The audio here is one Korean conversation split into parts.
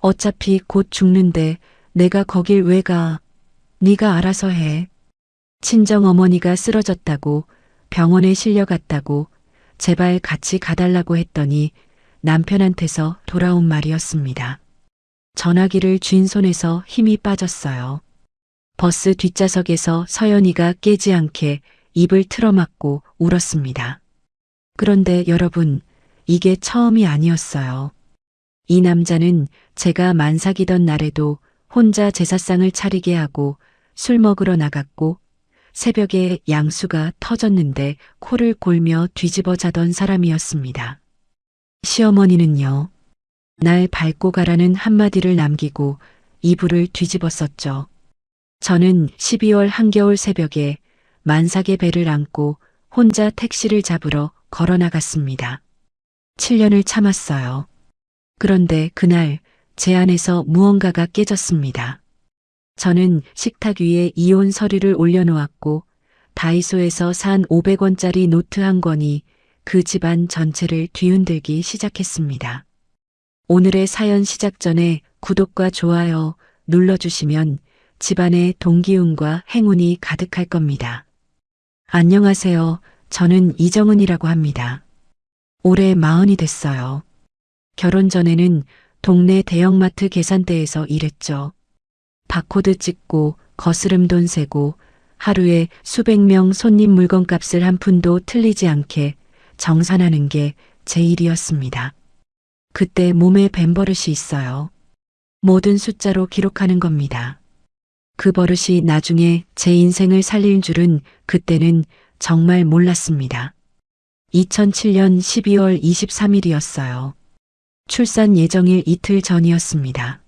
어차피 곧 죽는데 내가 거길 왜 가? 네가 알아서 해. 친정어머니가 쓰러졌다고 병원에 실려갔다고 제발 같이 가달라고 했더니 남편한테서 돌아온 말이었습니다. 전화기를 쥔 손에서 힘이 빠졌어요. 버스 뒷좌석에서 서연이가 깨지 않게 입을 틀어막고 울었습니다. 그런데 여러분, 이게 처음이 아니었어요. 이 남자는 제가 만삭이던 날에도 혼자 제사상을 차리게 하고 술 먹으러 나갔고 새벽에 양수가 터졌는데 코를 골며 뒤집어 자던 사람이었습니다. 시어머니는요, 날 밟고 가라는 한마디를 남기고 이불을 뒤집었었죠. 저는 12월 한겨울 새벽에 만삭의 배를 안고 혼자 택시를 잡으러 걸어 나갔습니다. 7년을 참았어요. 그런데 그날 제 안에서 무언가가 깨졌습니다. 저는 식탁 위에 이혼 서류를 올려놓았고 다이소에서 산 500원짜리 노트 한 권이 그 집안 전체를 뒤흔들기 시작했습니다. 오늘의 사연 시작 전에 구독과 좋아요 눌러주시면 집안에 동기운과 행운이 가득할 겁니다. 안녕하세요. 저는 이정은이라고 합니다. 올해 40이 됐어요. 결혼 전에는 동네 대형마트 계산대에서 일했죠. 바코드 찍고 거스름 돈 세고 하루에 수백 명 손님 물건값을 한 푼도 틀리지 않게 정산하는 게 제 일이었습니다. 그때 몸에 밴 버릇이 있어요. 모든 숫자로 기록하는 겁니다. 그 버릇이 나중에 제 인생을 살릴 줄은 그때는 정말 몰랐습니다. 2007년 12월 23일이었어요. 출산 예정일 이틀 전이었습니다.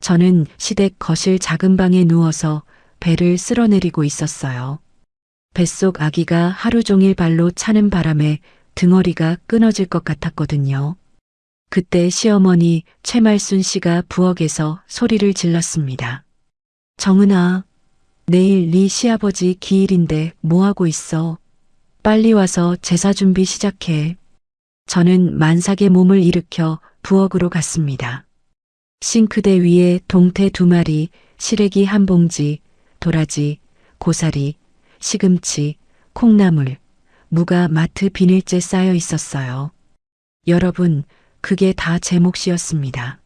저는 시댁 거실 작은 방에 누워서 배를 쓸어내리고 있었어요. 뱃속 아기가 하루 종일 발로 차는 바람에 등허리가 끊어질 것 같았거든요. 그때 시어머니 최말순 씨가 부엌에서 소리를 질렀습니다. 정은아, 내일 네 시아버지 기일인데 뭐하고 있어? 빨리 와서 제사 준비 시작해. 저는 만삭의 몸을 일으켜 부엌으로 갔습니다. 싱크대 위에 동태 2마리, 시래기 1봉지, 도라지, 고사리, 시금치, 콩나물, 무가 마트 비닐째 쌓여 있었어요. 여러분, 그게 다 제 몫이었습니다.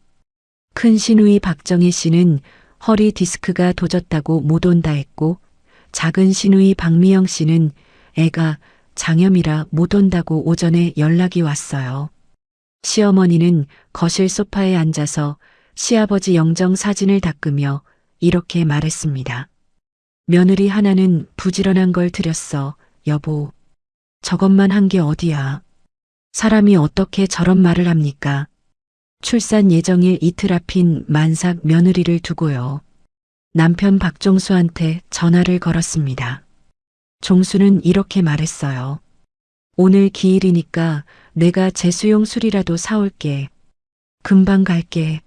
큰 시누이 박정혜 씨는 허리 디스크가 도졌다고 못 온다 했고 작은 시누이 박미영 씨는 애가 장염이라 못 온다고 오전에 연락이 왔어요. 시어머니는 거실 소파에 앉아서 시아버지 영정 사진을 닦으며 이렇게 말했습니다. 며느리 하나는 부지런한 걸 들였어, 여보. 저것만 한 게 어디야. 사람이 어떻게 저런 말을 합니까? 출산 예정일 이틀 앞인 만삭 며느리를 두고요. 남편 박종수한테 전화를 걸었습니다. 종수는 이렇게 말했어요. 오늘 기일이니까 내가 제수용 술이라도 사올게. 금방 갈게.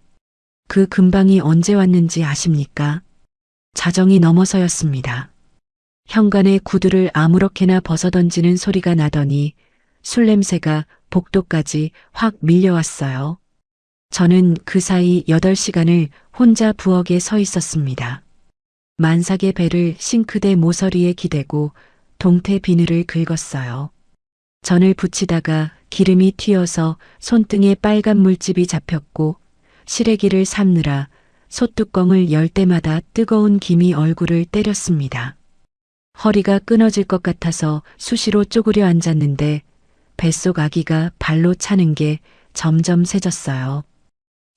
그 금방이 언제 왔는지 아십니까? 자정이 넘어서였습니다. 현관에 구두를 아무렇게나 벗어던지는 소리가 나더니 술 냄새가 복도까지 확 밀려왔어요. 저는 그 사이 8시간을 혼자 부엌에 서 있었습니다. 만삭의 배를 싱크대 모서리에 기대고 동태 비늘을 긁었어요. 전을 붙이다가 기름이 튀어서 손등에 빨간 물집이 잡혔고 시래기를 삶느라 솥뚜껑을 열 때마다 뜨거운 김이 얼굴을 때렸습니다. 허리가 끊어질 것 같아서 수시로 쪼그려 앉았는데 뱃속 아기가 발로 차는 게 점점 세졌어요.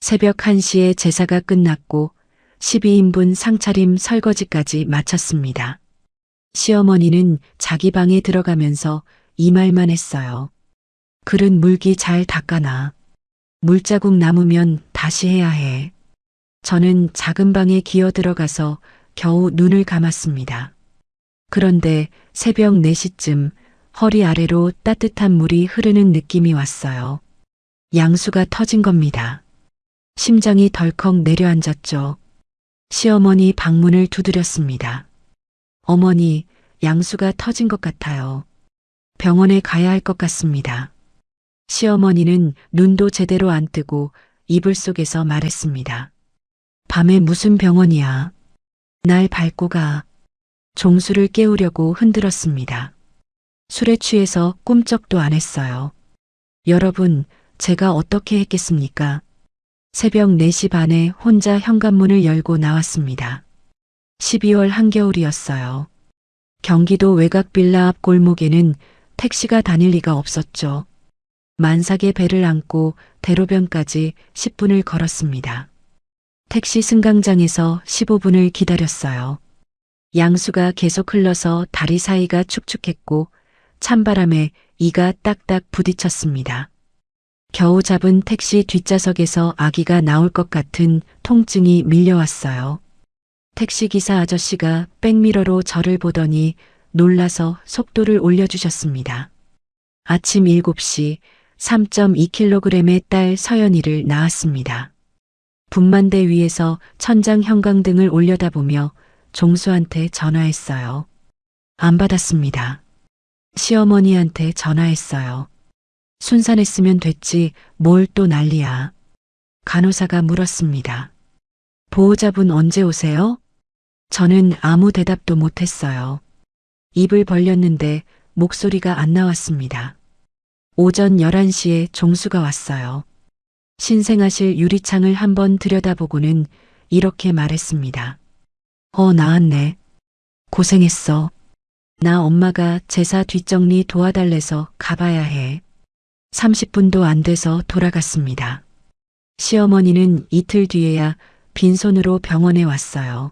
새벽 1시에 제사가 끝났고 12인분 상차림 설거지까지 마쳤습니다. 시어머니는 자기 방에 들어가면서 이 말만 했어요. 그릇 물기 잘 닦아놔. 물자국 남으면 다시 해야 해. 저는 작은 방에 기어 들어가서 겨우 눈을 감았습니다. 그런데 새벽 4시쯤 허리 아래로 따뜻한 물이 흐르는 느낌이 왔어요. 양수가 터진 겁니다. 심장이 덜컥 내려앉았죠. 시어머니 방문을 두드렸습니다. 어머니, 양수가 터진 것 같아요. 병원에 가야 할 것 같습니다. 시어머니는 눈도 제대로 안 뜨고 이불 속에서 말했습니다. 밤에 무슨 병원이야? 날 밟고 가. 종수를 깨우려고 흔들었습니다. 술에 취해서 꿈쩍도 안 했어요. 여러분, 제가 어떻게 했겠습니까? 새벽 4시 반에 혼자 현관문을 열고 나왔습니다. 12월 한겨울이었어요. 경기도 외곽 빌라 앞 골목에는 택시가 다닐 리가 없었죠. 만삭의 배를 안고 대로변까지 10분을 걸었습니다. 택시 승강장에서 15분을 기다렸어요. 양수가 계속 흘러서 다리 사이가 축축했고 찬바람에 이가 딱딱 부딪혔습니다. 겨우 잡은 택시 뒷좌석에서 아기가 나올 것 같은 통증이 밀려왔어요. 택시기사 아저씨가 백미러로 저를 보더니 놀라서 속도를 올려주셨습니다. 아침 7시 3.2kg의 딸 서연이를 낳았습니다. 분만대 위에서 천장 형광등을 올려다보며 종수한테 전화했어요. 안 받았습니다. 시어머니한테 전화했어요. 순산했으면 됐지 뭘 또 난리야. 간호사가 물었습니다. 보호자분 언제 오세요? 저는 아무 대답도 못했어요. 입을 벌렸는데 목소리가 안 나왔습니다. 오전 11시에 종수가 왔어요. 신생아실 유리창을 한번 들여다보고는 이렇게 말했습니다. 나았네. 고생했어. 나 엄마가 제사 뒷정리 도와달래서 가봐야 해. 30분도 안 돼서 돌아갔습니다. 시어머니는 이틀 뒤에야 빈손으로 병원에 왔어요.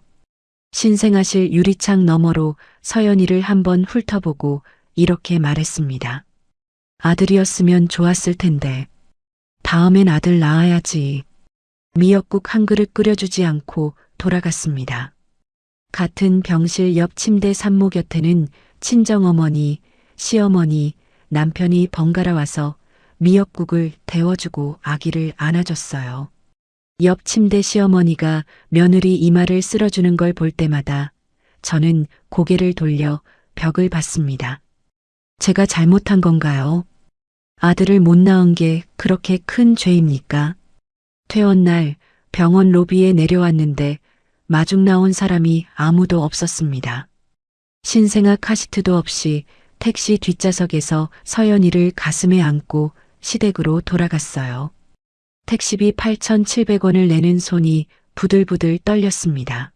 신생아실 유리창 너머로 서연이를 한번 훑어보고 이렇게 말했습니다. 아들이었으면 좋았을 텐데. 다음엔 아들 낳아야지. 미역국 한 그릇 끓여주지 않고 돌아갔습니다. 같은 병실 옆 침대 산모 곁에는 친정어머니, 시어머니, 남편이 번갈아 와서 미역국을 데워주고 아기를 안아줬어요. 옆 침대 시어머니가 며느리 이마를 쓸어주는 걸 볼 때마다 저는 고개를 돌려 벽을 봤습니다. 제가 잘못한 건가요? 아들을 못 낳은 게 그렇게 큰 죄입니까? 퇴원날 병원 로비에 내려왔는데 마중 나온 사람이 아무도 없었습니다. 신생아 카시트도 없이 택시 뒷좌석에서 서연이를 가슴에 안고 시댁으로 돌아갔어요. 택시비 8,700원을 내는 손이 부들부들 떨렸습니다.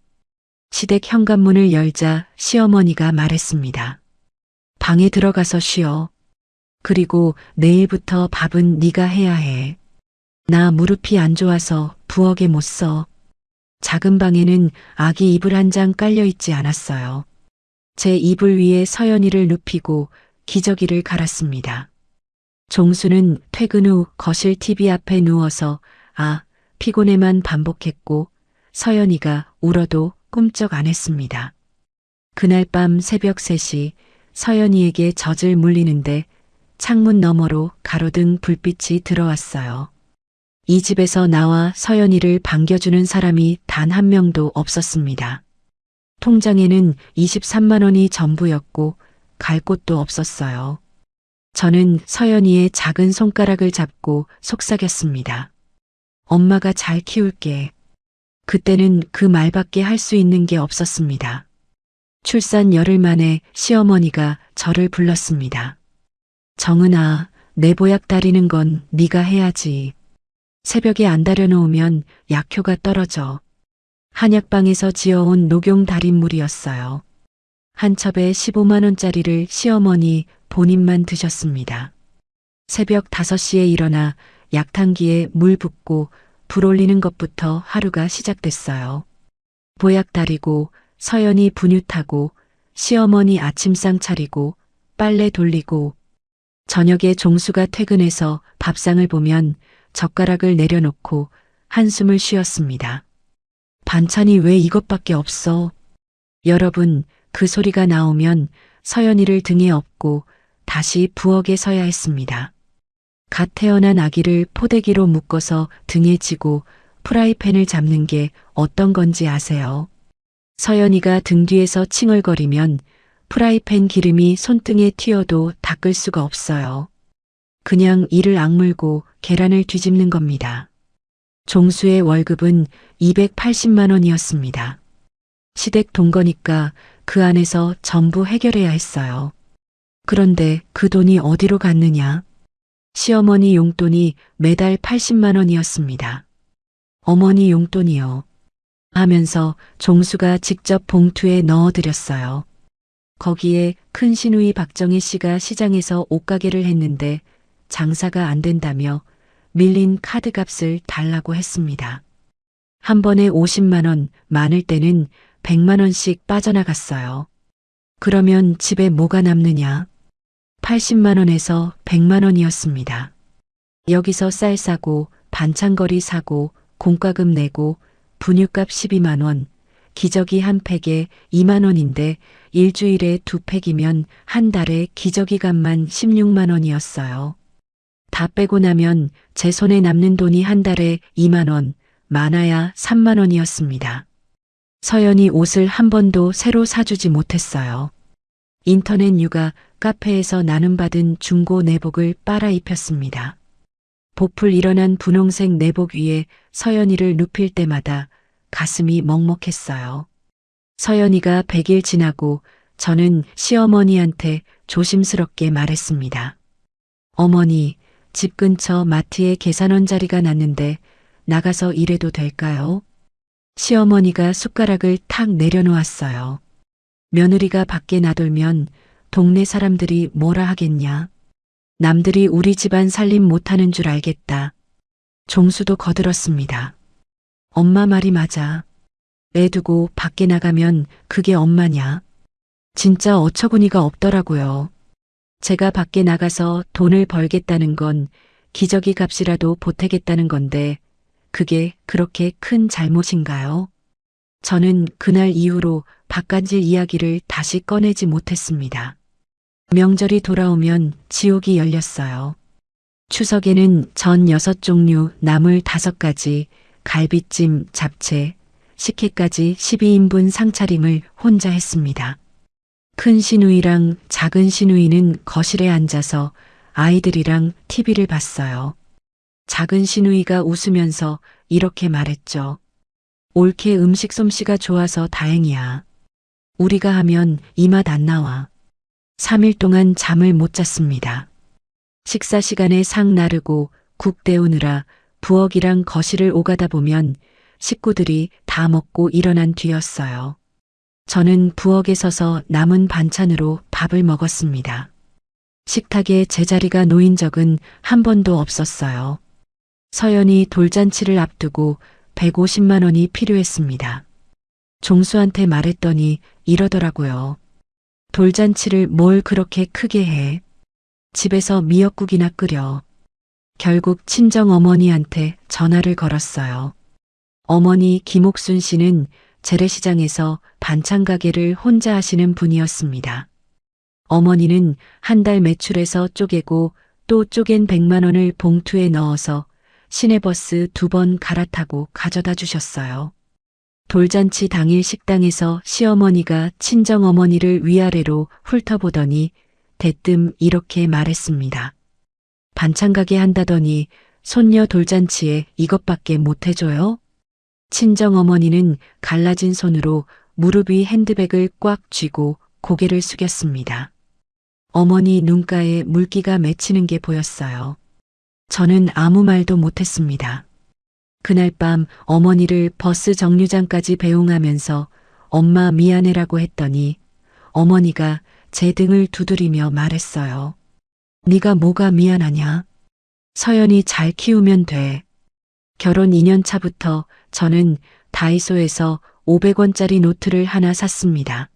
시댁 현관문을 열자 시어머니가 말했습니다. 방에 들어가서 쉬어. 그리고 내일부터 밥은 네가 해야 해. 나 무릎이 안 좋아서 부엌에 못 써. 작은 방에는 아기 이불 한 장 깔려 있지 않았어요. 제 이불 위에 서연이를 눕히고 기저귀를 갈았습니다. 종수는 퇴근 후 거실 TV 앞에 누워서 피곤해만 반복했고 서연이가 울어도 꿈쩍 안 했습니다. 그날 밤 새벽 3시 서연이에게 젖을 물리는데 창문 너머로 가로등 불빛이 들어왔어요. 이 집에서 나와 서연이를 반겨주는 사람이 단 한 명도 없었습니다. 통장에는 23만 원이 전부였고 갈 곳도 없었어요. 저는 서연이의 작은 손가락을 잡고 속삭였습니다. 엄마가 잘 키울게. 그때는 그 말밖에 할 수 있는 게 없었습니다. 출산 열흘 만에 시어머니가 저를 불렀습니다. 정은아, 내 보약 다리는 건 네가 해야지. 새벽에 안 다려놓으면 약효가 떨어져. 한약방에서 지어온 녹용 달인물이었어요. 한 첩에 15만 원짜리를 시어머니 본인만 드셨습니다. 새벽 5시에 일어나 약탕기에 물 붓고 불 올리는 것부터 하루가 시작됐어요. 보약 다리고 서연이 분유 타고 시어머니 아침상 차리고 빨래 돌리고 저녁에 종수가 퇴근해서 밥상을 보면 젓가락을 내려놓고 한숨을 쉬었습니다. 반찬이 왜 이것밖에 없어? 여러분, 그 소리가 나오면 서연이를 등에 업고 다시 부엌에 서야 했습니다. 갓 태어난 아기를 포대기로 묶어서 등에 지고 프라이팬을 잡는 게 어떤 건지 아세요? 서연이가 등 뒤에서 칭얼거리면 프라이팬 기름이 손등에 튀어도 닦을 수가 없어요. 그냥 이를 악물고 계란을 뒤집는 겁니다. 종수의 월급은 280만 원이었습니다. 시댁 동거니까 그 안에서 전부 해결해야 했어요. 그런데 그 돈이 어디로 갔느냐? 시어머니 용돈이 매달 80만 원이었습니다. 어머니 용돈이요. 하면서 종수가 직접 봉투에 넣어드렸어요. 거기에 큰 시누이 박정희 씨가 시장에서 옷가게를 했는데 장사가 안 된다며 밀린 카드값을 달라고 했습니다. 한 번에 50만 원, 많을 때는 100만 원씩 빠져나갔어요. 그러면 집에 뭐가 남느냐? 80만 원에서 100만 원이었습니다. 여기서 쌀 사고, 반찬거리 사고, 공과금 내고, 분유값 12만 원, 기저귀 한 팩에 2만 원인데 일주일에 2팩이면 한 달에 기저귀 값만 16만 원이었어요. 다 빼고 나면 제 손에 남는 돈이 한 달에 2만 원, 많아야 3만 원이었습니다. 서연이 옷을 한 번도 새로 사주지 못했어요. 인터넷 육아 카페에서 나눔받은 중고 내복을 빨아 입혔습니다. 보풀 일어난 분홍색 내복 위에 서연이를 눕힐 때마다 가슴이 먹먹했어요. 서연이가 100일 지나고 저는 시어머니한테 조심스럽게 말했습니다. 어머니, 집 근처 마트에 계산원 자리가 났는데 나가서 일해도 될까요? 시어머니가 숟가락을 탁 내려놓았어요. 며느리가 밖에 나돌면 동네 사람들이 뭐라 하겠냐? 남들이 우리 집안 살림 못하는 줄 알겠다. 종수도 거들었습니다. 엄마 말이 맞아. 애 두고 밖에 나가면 그게 엄마냐? 진짜 어처구니가 없더라고요. 제가 밖에 나가서 돈을 벌겠다는 건 기저귀 값이라도 보태겠다는 건데 그게 그렇게 큰 잘못인가요? 저는 그날 이후로 바깥일 이야기를 다시 꺼내지 못했습니다. 명절이 돌아오면 지옥이 열렸어요. 추석에는 전 6종류, 나물 5가지, 갈비찜, 잡채, 식혜까지 12인분 상차림을 혼자 했습니다. 큰 시누이랑 작은 시누이는 거실에 앉아서 아이들이랑 TV를 봤어요. 작은 시누이가 웃으면서 이렇게 말했죠. 올케 음식 솜씨가 좋아서 다행이야. 우리가 하면 이 맛 안 나와. 3일 동안 잠을 못 잤습니다. 식사 시간에 상 나르고 국 데우느라 부엌이랑 거실을 오가다 보면 식구들이 다 먹고 일어난 뒤였어요. 저는 부엌에 서서 남은 반찬으로 밥을 먹었습니다. 식탁에 제자리가 놓인 적은 한 번도 없었어요. 서연이 돌잔치를 앞두고 150만 원이 필요했습니다. 종수한테 말했더니 이러더라고요. 돌잔치를 뭘 그렇게 크게 해. 집에서 미역국이나 끓여. 결국 친정어머니한테 전화를 걸었어요. 어머니 김옥순 씨는 재래시장에서 반찬 가게를 혼자 하시는 분이었습니다. 어머니는 한 달 매출에서 쪼개고 또 쪼갠 100만 원을 봉투에 넣어서 시내버스 2번 갈아타고 가져다 주셨어요. 돌잔치 당일 식당에서 시어머니가 친정어머니를 위아래로 훑어보더니 대뜸 이렇게 말했습니다. 반찬 가게 한다더니 손녀 돌잔치에 이것밖에 못 해줘요? 친정어머니는 갈라진 손으로 무릎 위 핸드백을 꽉 쥐고 고개를 숙였습니다. 어머니 눈가에 물기가 맺히는 게 보였어요. 저는 아무 말도 못했습니다. 그날 밤 어머니를 버스 정류장까지 배웅하면서 엄마 미안해라고 했더니 어머니가 제 등을 두드리며 말했어요. 네가 뭐가 미안하냐? 서연이 잘 키우면 돼. 결혼 2년 차부터 저는 다이소에서 500원짜리 노트를 하나 샀습니다.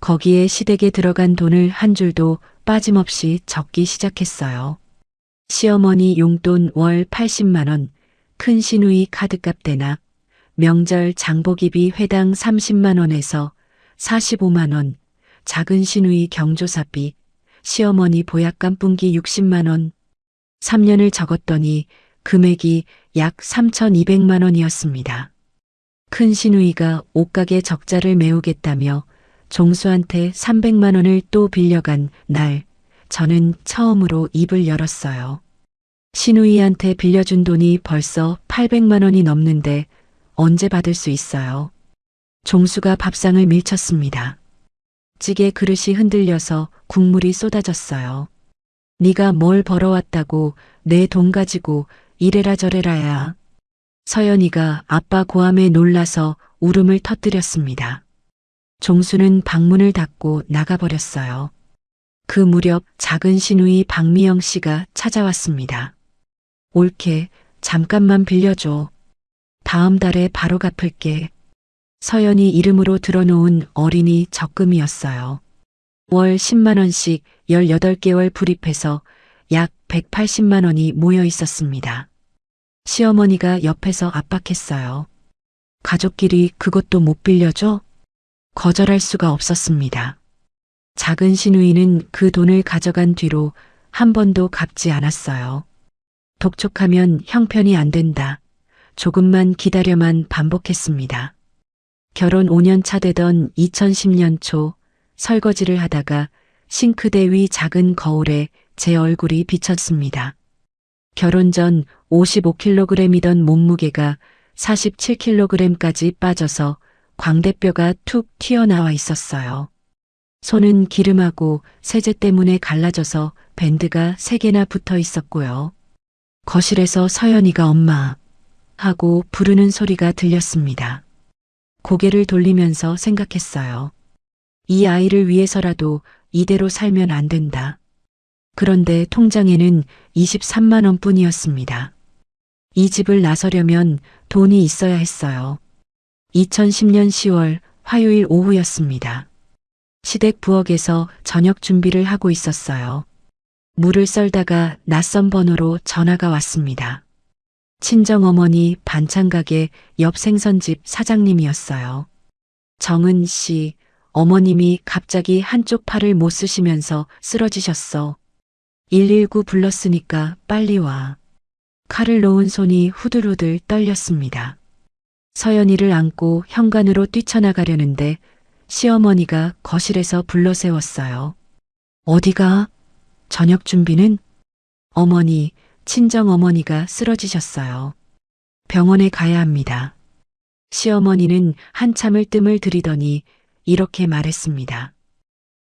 거기에 시댁에 들어간 돈을 한 줄도 빠짐없이 적기 시작했어요. 시어머니 용돈 월 80만 원, 큰 시누이 카드값 대납, 명절 장보기비 회당 30만 원에서 45만 원, 작은 시누이 경조사비, 시어머니 보약 깐풍기 60만 원. 3년을 적었더니 금액이 약 3,200만 원이었습니다. 큰 시누이가 옷가게 적자를 메우겠다며 종수한테 300만 원을 또 빌려간 날, 저는 처음으로 입을 열었어요. 신우이한테 빌려준 돈이 벌써 800만 원이 넘는데 언제 받을 수 있어요? 종수가 밥상을 밀쳤습니다. 찌개 그릇이 흔들려서 국물이 쏟아졌어요. 네가 뭘 벌어왔다고 내 돈 가지고 이래라 저래라야. 서연이가 아빠 고함에 놀라서 울음을 터뜨렸습니다. 종수는 방문을 닫고 나가버렸어요. 그 무렵 작은 시누이 박미영 씨가 찾아왔습니다. 올케, 잠깐만 빌려줘. 다음 달에 바로 갚을게. 서연이 이름으로 들어놓은 어린이 적금이었어요. 월 10만 원씩 18개월 불입해서 약 180만 원이 모여 있었습니다. 시어머니가 옆에서 압박했어요. 가족끼리 그것도 못 빌려줘? 거절할 수가 없었습니다. 작은 시누이는 그 돈을 가져간 뒤로 한 번도 갚지 않았어요. 독촉하면 형편이 안 된다. 조금만 기다려만 반복했습니다. 결혼 5년 차 되던 2010년 초 설거지를 하다가 싱크대 위 작은 거울에 제 얼굴이 비쳤습니다. 결혼 전 55kg이던 몸무게가 47kg까지 빠져서 광대뼈가 툭 튀어나와 있었어요. 손은 기름하고 세제 때문에 갈라져서 밴드가 3개나 붙어 있었고요. 거실에서 서연이가 엄마 하고 부르는 소리가 들렸습니다. 고개를 돌리면서 생각했어요. 이 아이를 위해서라도 이대로 살면 안 된다. 그런데 통장에는 23만 원뿐이었습니다. 이 집을 나서려면 돈이 있어야 했어요. 2010년 10월 화요일 오후였습니다. 시댁 부엌에서 저녁 준비를 하고 있었어요. 물을 썰다가 낯선 번호로 전화가 왔습니다. 친정어머니 반찬가게 옆 생선집 사장님이었어요. 정은 씨, 어머님이 갑자기 한쪽 팔을 못 쓰시면서 쓰러지셨어. 119 불렀으니까 빨리 와. 칼을 놓은 손이 후들후들 떨렸습니다. 서연이를 안고 현관으로 뛰쳐나가려는데 시어머니가 거실에서 불러세웠어요. 어디가? 저녁 준비는? 어머니, 친정어머니가 쓰러지셨어요. 병원에 가야 합니다. 시어머니는 한참을 뜸을 들이더니 이렇게 말했습니다.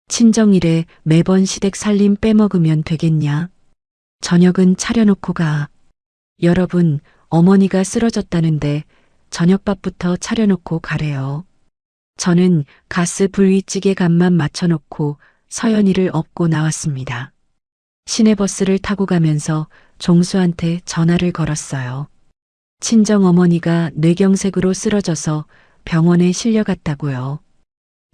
친정일에 매번 시댁 살림 빼먹으면 되겠냐? 저녁은 차려놓고 가. 여러분, 어머니가 쓰러졌다는데 저녁밥부터 차려놓고 가래요. 저는 가스 불위찌개 간만 맞춰놓고 서연이를 업고 나왔습니다. 시내버스를 타고 가면서 종수한테 전화를 걸었어요. 친정어머니가 뇌경색으로 쓰러져서 병원에 실려갔다고요.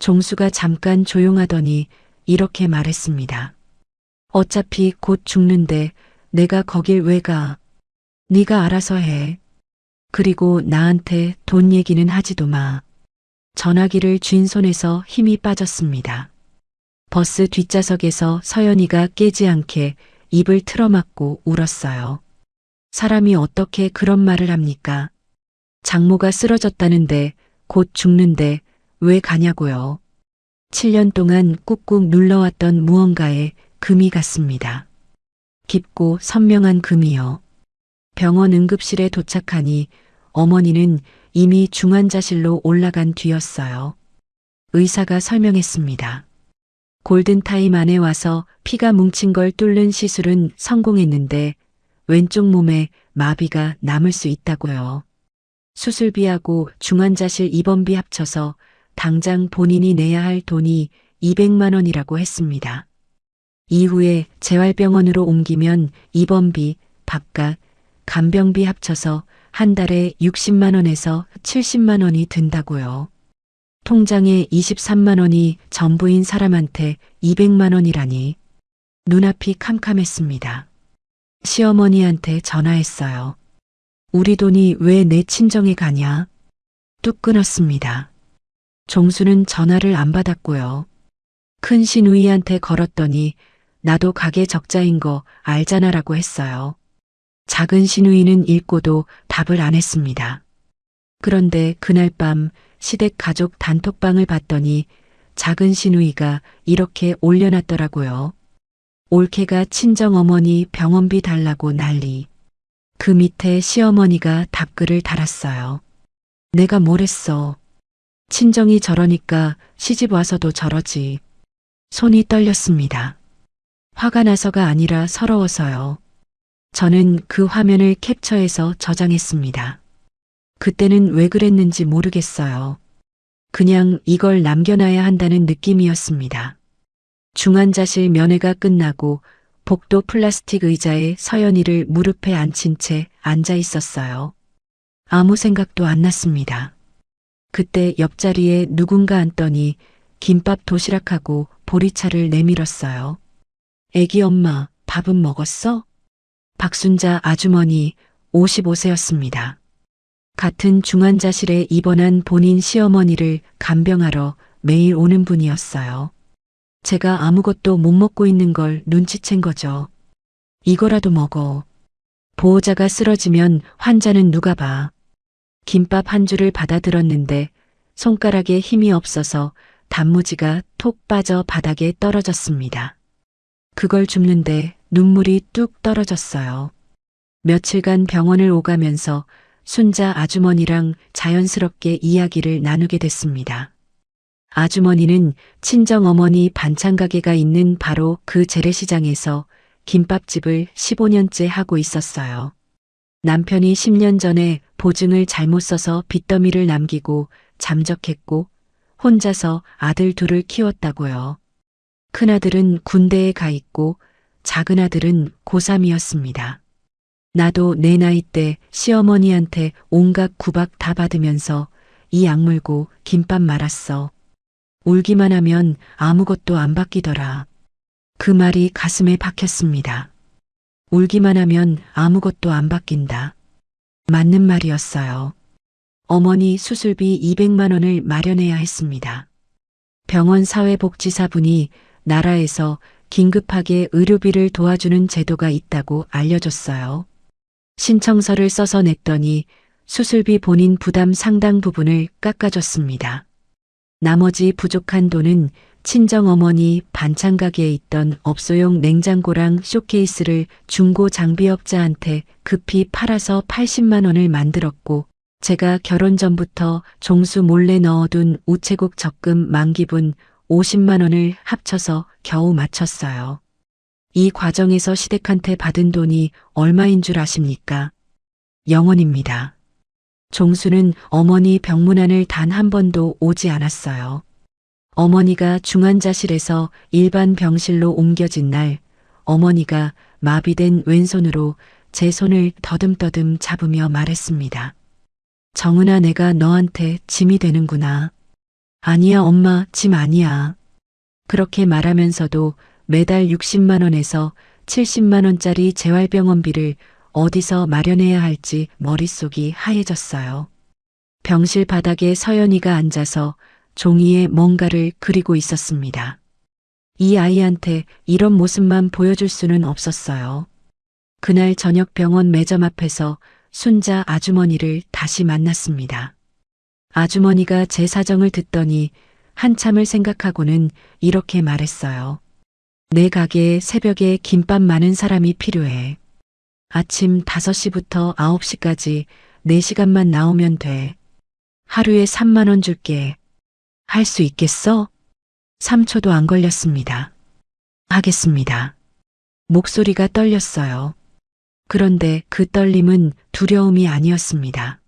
종수가 잠깐 조용하더니 이렇게 말했습니다. 어차피 곧 죽는데 내가 거길 왜 가? 네가 알아서 해. 그리고 나한테 돈 얘기는 하지도 마. 전화기를 쥔 손에서 힘이 빠졌습니다. 버스 뒷좌석에서 서연이가 깨지 않게 입을 틀어막고 울었어요. 사람이 어떻게 그런 말을 합니까? 장모가 쓰러졌다는데 곧 죽는데 왜 가냐고요. 7년 동안 꾹꾹 눌러왔던 무언가에 금이 갔습니다. 깊고 선명한 금이요. 병원 응급실에 도착하니 어머니는 이미 중환자실로 올라간 뒤였어요. 의사가 설명했습니다. 골든타임 안에 와서 피가 뭉친 걸 뚫는 시술은 성공했는데 왼쪽 몸에 마비가 남을 수 있다고요. 수술비하고 중환자실 입원비 합쳐서 당장 본인이 내야 할 돈이 200만 원이라고 했습니다. 이후에 재활병원으로 옮기면 입원비, 밥값, 간병비 합쳐서 한 달에 60만 원에서 70만 원이 든다고요. 통장에 23만 원이 전부인 사람한테 200만 원이라니 눈앞이 캄캄했습니다. 시어머니한테 전화했어요. 우리 돈이 왜 내 친정에 가냐? 뚝 끊었습니다. 종수는 전화를 안 받았고요. 큰 시누이한테 걸었더니 나도 가게 적자인 거 알잖아라고 했어요. 작은 시누이는 읽고도 답을 안 했습니다. 그런데 그날 밤 시댁 가족 단톡방을 봤더니 작은 시누이가 이렇게 올려놨더라고요. 올케가 친정어머니 병원비 달라고 난리. 그 밑에 시어머니가 답글을 달았어요. 내가 뭘 했어. 친정이 저러니까 시집 와서도 저러지. 손이 떨렸습니다. 화가 나서가 아니라 서러워서요. 저는 그 화면을 캡처해서 저장했습니다. 그때는 왜 그랬는지 모르겠어요. 그냥 이걸 남겨놔야 한다는 느낌이었습니다. 중환자실 면회가 끝나고 복도 플라스틱 의자에 서연이를 무릎에 앉힌 채 앉아 있었어요. 아무 생각도 안 났습니다. 그때 옆자리에 누군가 앉더니 김밥 도시락하고 보리차를 내밀었어요. 애기 엄마, 밥은 먹었어? 박순자 아주머니 55세였습니다. 같은 중환자실에 입원한 본인 시어머니를 간병하러 매일 오는 분이었어요. 제가 아무것도 못 먹고 있는 걸 눈치챈 거죠. 이거라도 먹어. 보호자가 쓰러지면 환자는 누가 봐. 김밥 한 줄을 받아들었는데 손가락에 힘이 없어서 단무지가 톡 빠져 바닥에 떨어졌습니다. 그걸 줍는데 눈물이 뚝 떨어졌어요. 며칠간 병원을 오가면서 순자 아주머니랑 자연스럽게 이야기를 나누게 됐습니다. 아주머니는 친정어머니 반찬 가게가 있는 바로 그 재래시장에서 김밥집을 15년째 하고 있었어요. 남편이 10년 전에 보증을 잘못 써서 빚더미를 남기고 잠적했고 혼자서 아들 둘을 키웠다고요. 큰아들은 군대에 가 있고 작은 아들은 고3이었습니다. 나도 내 나이 때 시어머니한테 온갖 구박 다 받으면서 이 악물고 김밥 말았어. 울기만 하면 아무것도 안 바뀌더라. 그 말이 가슴에 박혔습니다. 울기만 하면 아무것도 안 바뀐다. 맞는 말이었어요. 어머니 수술비 200만 원을 마련해야 했습니다. 병원 사회복지사분이 나라에서 긴급하게 의료비를 도와주는 제도가 있다고 알려줬어요. 신청서를 써서 냈더니 수술비 본인 부담 상당 부분을 깎아줬습니다. 나머지 부족한 돈은 친정어머니 반찬 가게에 있던 업소용 냉장고랑 쇼케이스를 중고 장비업자한테 급히 팔아서 80만 원을 만들었고 제가 결혼 전부터 종수 몰래 넣어둔 우체국 적금 만기분 50만 원을 합쳐서 겨우 맞췄어요. 이 과정에서 시댁한테 받은 돈이 얼마인 줄 아십니까? 0원입니다. 종수는 어머니 병문안을 단 한 번도 오지 않았어요. 어머니가 중환자실에서 일반 병실로 옮겨진 날 어머니가 마비된 왼손으로 제 손을 더듬더듬 잡으며 말했습니다. 정은아, 내가 너한테 짐이 되는구나. 아니야 엄마, 짐 아니야. 그렇게 말하면서도 매달 60만 원에서 70만 원짜리 재활병원비를 어디서 마련해야 할지 머릿속이 하얘졌어요. 병실 바닥에 서연이가 앉아서 종이에 뭔가를 그리고 있었습니다. 이 아이한테 이런 모습만 보여줄 수는 없었어요. 그날 저녁 병원 매점 앞에서 순자 아주머니를 다시 만났습니다. 아주머니가 제 사정을 듣더니 한참을 생각하고는 이렇게 말했어요. 내 가게에 새벽에 김밥 많은 사람이 필요해. 아침 5시부터 9시까지 4시간만 나오면 돼. 하루에 3만 원 줄게. 할 수 있겠어? 3초도 안 걸렸습니다. 하겠습니다. 목소리가 떨렸어요. 그런데 그 떨림은 두려움이 아니었습니다.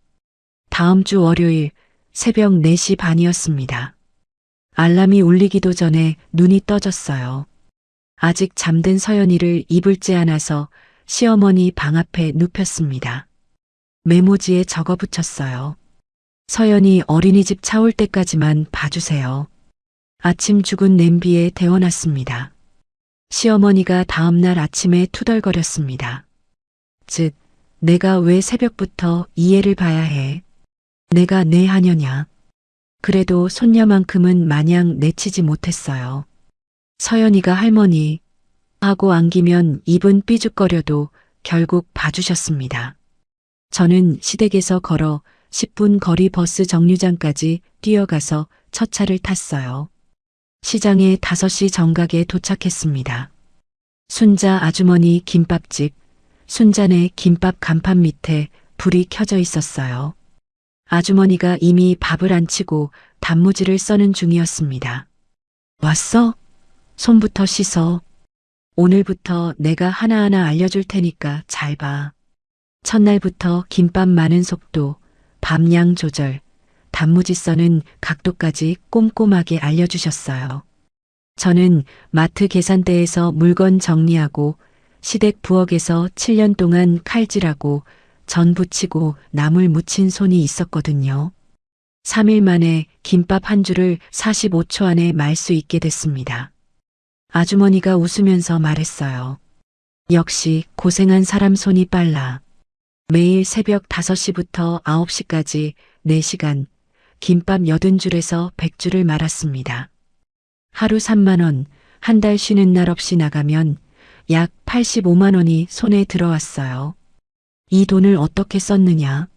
다음 주 월요일 새벽 4시 반이었습니다. 알람이 울리기도 전에 눈이 떠졌어요. 아직 잠든 서연이를 이불째 안아서 시어머니 방 앞에 눕혔습니다. 메모지에 적어 붙였어요. 서연이 어린이집 차 올 때까지만 봐주세요. 아침 죽은 냄비에 데워놨습니다. 시어머니가 다음날 아침에 투덜거렸습니다. 즉, 내가 왜 새벽부터 이 애를 봐야 해. 내가 내 하녀냐. 그래도 손녀만큼은 마냥 내치지 못했어요. 서연이가 할머니 하고 안기면 입은 삐죽거려도 결국 봐주셨습니다. 저는 시댁에서 걸어 10분 거리 버스 정류장까지 뛰어가서 첫 차를 탔어요. 시장에 5시 정각에 도착했습니다. 순자 아주머니 김밥집, 순잔의 김밥 간판 밑에 불이 켜져 있었어요. 아주머니가 이미 밥을 안 치고 단무지를 써는 중이었습니다. 왔어? 손부터 씻어. 오늘부터 내가 하나하나 알려줄 테니까 잘 봐. 첫날부터 김밥 많은 속도, 밥량 조절, 단무지 써는 각도까지 꼼꼼하게 알려주셨어요. 저는 마트 계산대에서 물건 정리하고 시댁 부엌에서 7년 동안 칼질하고 전 부치고 나물 무친 손이 있었거든요. 3일 만에 김밥 한 줄을 45초 안에 말 수 있게 됐습니다. 아주머니가 웃으면서 말했어요. 역시 고생한 사람 손이 빨라. 매일 새벽 5시부터 9시까지 4시간 김밥 80줄에서 100줄을 말았습니다. 하루 3만 원, 한 달 쉬는 날 없이 나가면 약 85만 원이 손에 들어왔어요. 이 돈을 어떻게 썼느냐?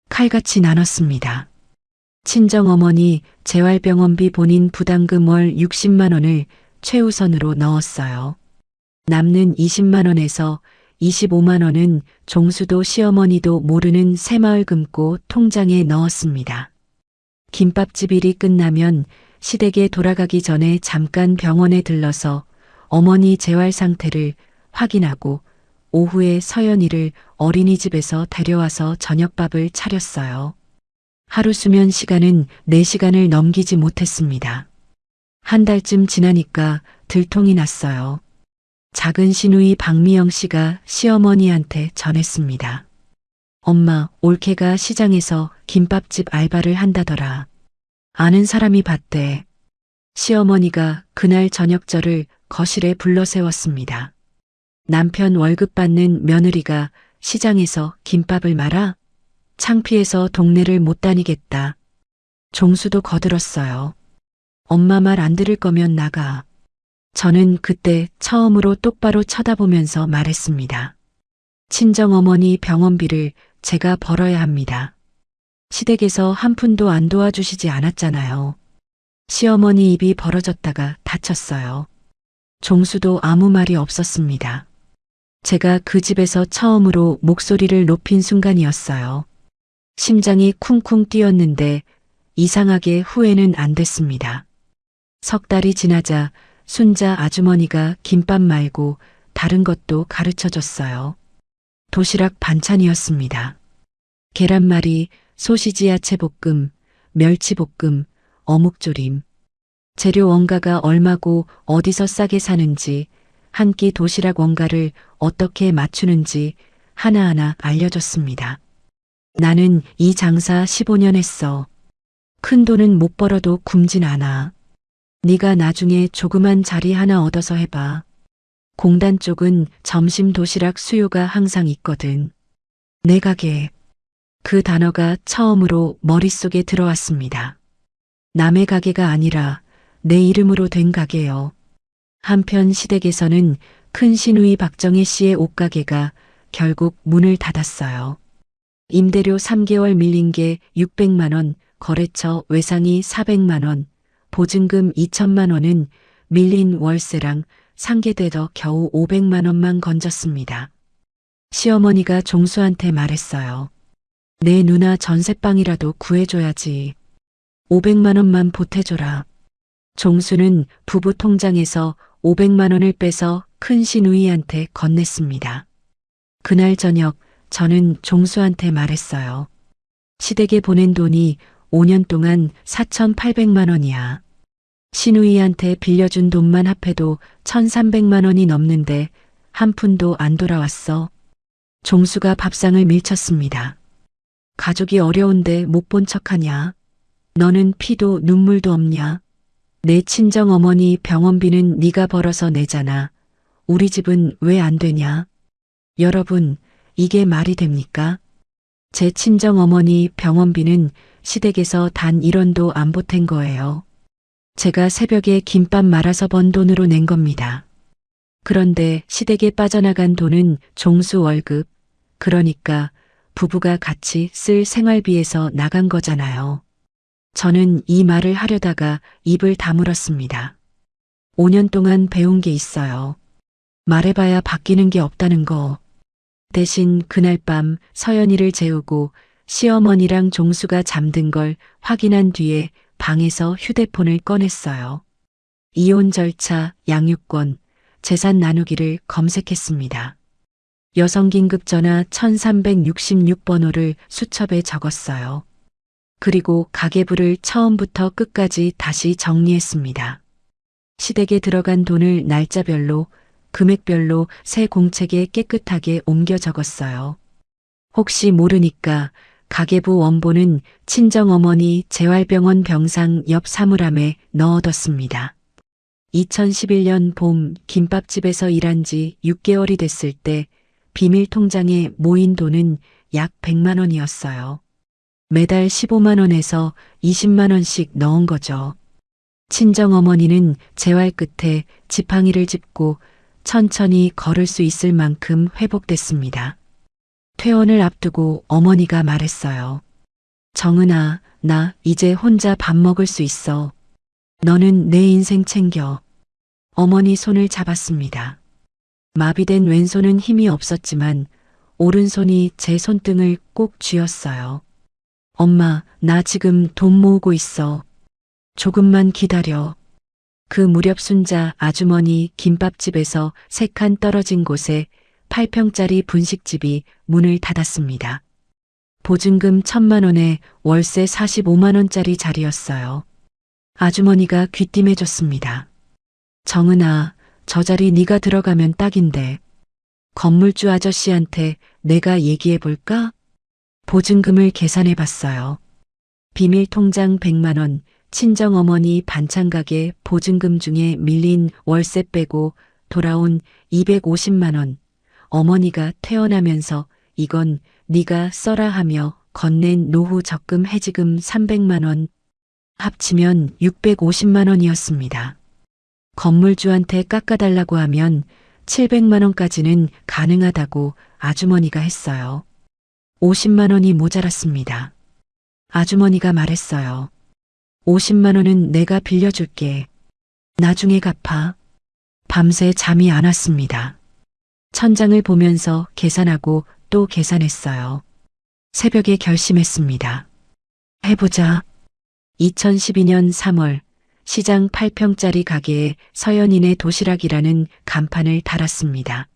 칼같이 나눴습니다. 친정어머니 재활병원비 본인 부담금 월 60만 원을 최우선으로 넣었어요. 남는 20만 원에서 25만 원은 종수도 시어머니도 모르는 새마을 금고 통장에 넣었습니다. 김밥집 일이 끝나면 시댁에 돌아가기 전에 잠깐 병원에 들러서 어머니 재활 상태를 확인하고 오후에 서연이를 어린이집에서 데려와서 저녁밥을 차렸어요. 하루 수면 시간은 4시간을 넘기지 못했습니다. 한 달쯤 지나니까 들통이 났어요. 작은 시누이 박미영 씨가 시어머니한테 전했습니다. 엄마, 올케가 시장에서 김밥집 알바를 한다더라. 아는 사람이 봤대. 시어머니가 그날 저녁 저를 거실에 불러 세웠습니다. 남편 월급 받는 며느리가 시장에서 김밥을 말아? 창피해서 동네를 못 다니겠다. 종수도 거들었어요. 엄마 말 안 들을 거면 나가. 저는 그때 처음으로 똑바로 쳐다보면서 말했습니다. 친정어머니 병원비를 제가 벌어야 합니다. 시댁에서 한 푼도 안 도와주시지 않았잖아요. 시어머니 입이 벌어졌다가 다쳤어요. 종수도 아무 말이 없었습니다. 제가 그 집에서 처음으로 목소리를 높인 순간이었어요. 심장이 쿵쿵 뛰었는데 이상하게 후회는 안 됐습니다. 석 달이 지나자 순자 아주머니가 김밥 말고 다른 것도 가르쳐 줬어요. 도시락 반찬이었습니다. 계란말이, 소시지 야채 볶음, 멸치 볶음, 어묵조림. 재료 원가가 얼마고 어디서 싸게 사는지, 한 끼 도시락 원가를 어떻게 맞추는지 하나하나 알려줬습니다. 나는 이 장사 15년 했어. 큰 돈은 못 벌어도 굶진 않아. 네가 나중에 조그만 자리 하나 얻어서 해봐. 공단 쪽은 점심 도시락 수요가 항상 있거든. 내 가게. 그 단어가 처음으로 머릿속에 들어왔습니다. 남의 가게가 아니라 내 이름으로 된 가게요. 한편 시댁에서는 큰 시누이 박정희 씨의 옷가게가 결국 문을 닫았어요. 임대료 3개월 밀린 게 600만 원, 거래처 외상이 400만 원, 보증금 2천만 원은 밀린 월세랑 상계돼서 겨우 500만 원만 건졌습니다. 시어머니가 종수한테 말했어요. 내 누나 전세방이라도 구해줘야지. 500만 원만 보태줘라. 종수는 부부 통장에서 500만 원을 빼서 큰 시누이한테 건넸습니다. 그날 저녁 저는 종수한테 말했어요. 시댁에 보낸 돈이 5년 동안 4,800만 원이야. 시누이한테 빌려준 돈만 합해도 1,300만 원이 넘는데 한 푼도 안 돌아왔어. 종수가 밥상을 밀쳤습니다. 가족이 어려운데 못 본 척하냐? 너는 피도 눈물도 없냐? 내 친정어머니 병원비는 네가 벌어서 내잖아. 우리 집은 왜 안 되냐? 여러분, 이게 말이 됩니까? 제 친정어머니 병원비는 시댁에서 단 1원도 안 보탠 거예요. 제가 새벽에 김밥 말아서 번 돈으로 낸 겁니다. 그런데 시댁에 빠져나간 돈은 종수 월급, 그러니까 부부가 같이 쓸 생활비에서 나간 거잖아요. 저는 이 말을 하려다가 입을 다물었습니다. 5년 동안 배운 게 있어요. 말해봐야 바뀌는 게 없다는 거. 대신 그날 밤 서연이를 재우고 시어머니랑 종수가 잠든 걸 확인한 뒤에 방에서 휴대폰을 꺼냈어요. 이혼 절차, 양육권, 재산 나누기를 검색했습니다. 여성긴급전화 1366번호를 수첩에 적었어요. 그리고 가계부를 처음부터 끝까지 다시 정리했습니다. 시댁에 들어간 돈을 날짜별로, 금액별로 새 공책에 깨끗하게 옮겨 적었어요. 혹시 모르니까 가계부 원본은 친정어머니 재활병원 병상 옆 사물함에 넣어뒀습니다. 2011년 봄 김밥집에서 일한 지 6개월이 됐을 때 비밀 통장에 모인 돈은 약 100만 원이었어요. 매달 15만 원에서 20만 원씩 넣은 거죠. 친정어머니는 재활 끝에 지팡이를 짚고 천천히 걸을 수 있을 만큼 회복됐습니다. 퇴원을 앞두고 어머니가 말했어요. 정은아, 나 이제 혼자 밥 먹을 수 있어. 너는 내 인생 챙겨. 어머니 손을 잡았습니다. 마비된 왼손은 힘이 없었지만 오른손이 제 손등을 꼭 쥐었어요. 엄마, 나 지금 돈 모으고 있어. 조금만 기다려. 그 무렵 순자 아주머니 김밥집에서 3칸 떨어진 곳에 8평짜리 분식집이 문을 닫았습니다. 보증금 1,000만 원에 월세 45만 원짜리 자리였어요. 아주머니가 귀띔해줬습니다. 정은아, 저 자리 네가 들어가면 딱인데. 건물주 아저씨한테 내가 얘기해볼까? 보증금을 계산해봤어요. 비밀 통장 100만 원, 친정어머니 반찬가게 보증금 중에 밀린 월세 빼고 돌아온 250만 원. 어머니가 퇴원하면서 이건 네가 써라 하며 건넨 노후 적금 해지금 300만 원. 합치면 650만 원이었습니다. 건물주한테 깎아달라고 하면 700만 원까지는 가능하다고 아주머니가 했어요. 50만 원이 모자랐습니다. 아주머니가 말했어요. 50만 원은 내가 빌려줄게. 나중에 갚아. 밤새 잠이 안 왔습니다. 천장을 보면서 계산하고 또 계산했어요. 새벽에 결심했습니다. 해보자. 2012년 3월 시장 8평짜리 가게에 서연이네 도시락이라는 간판을 달았습니다.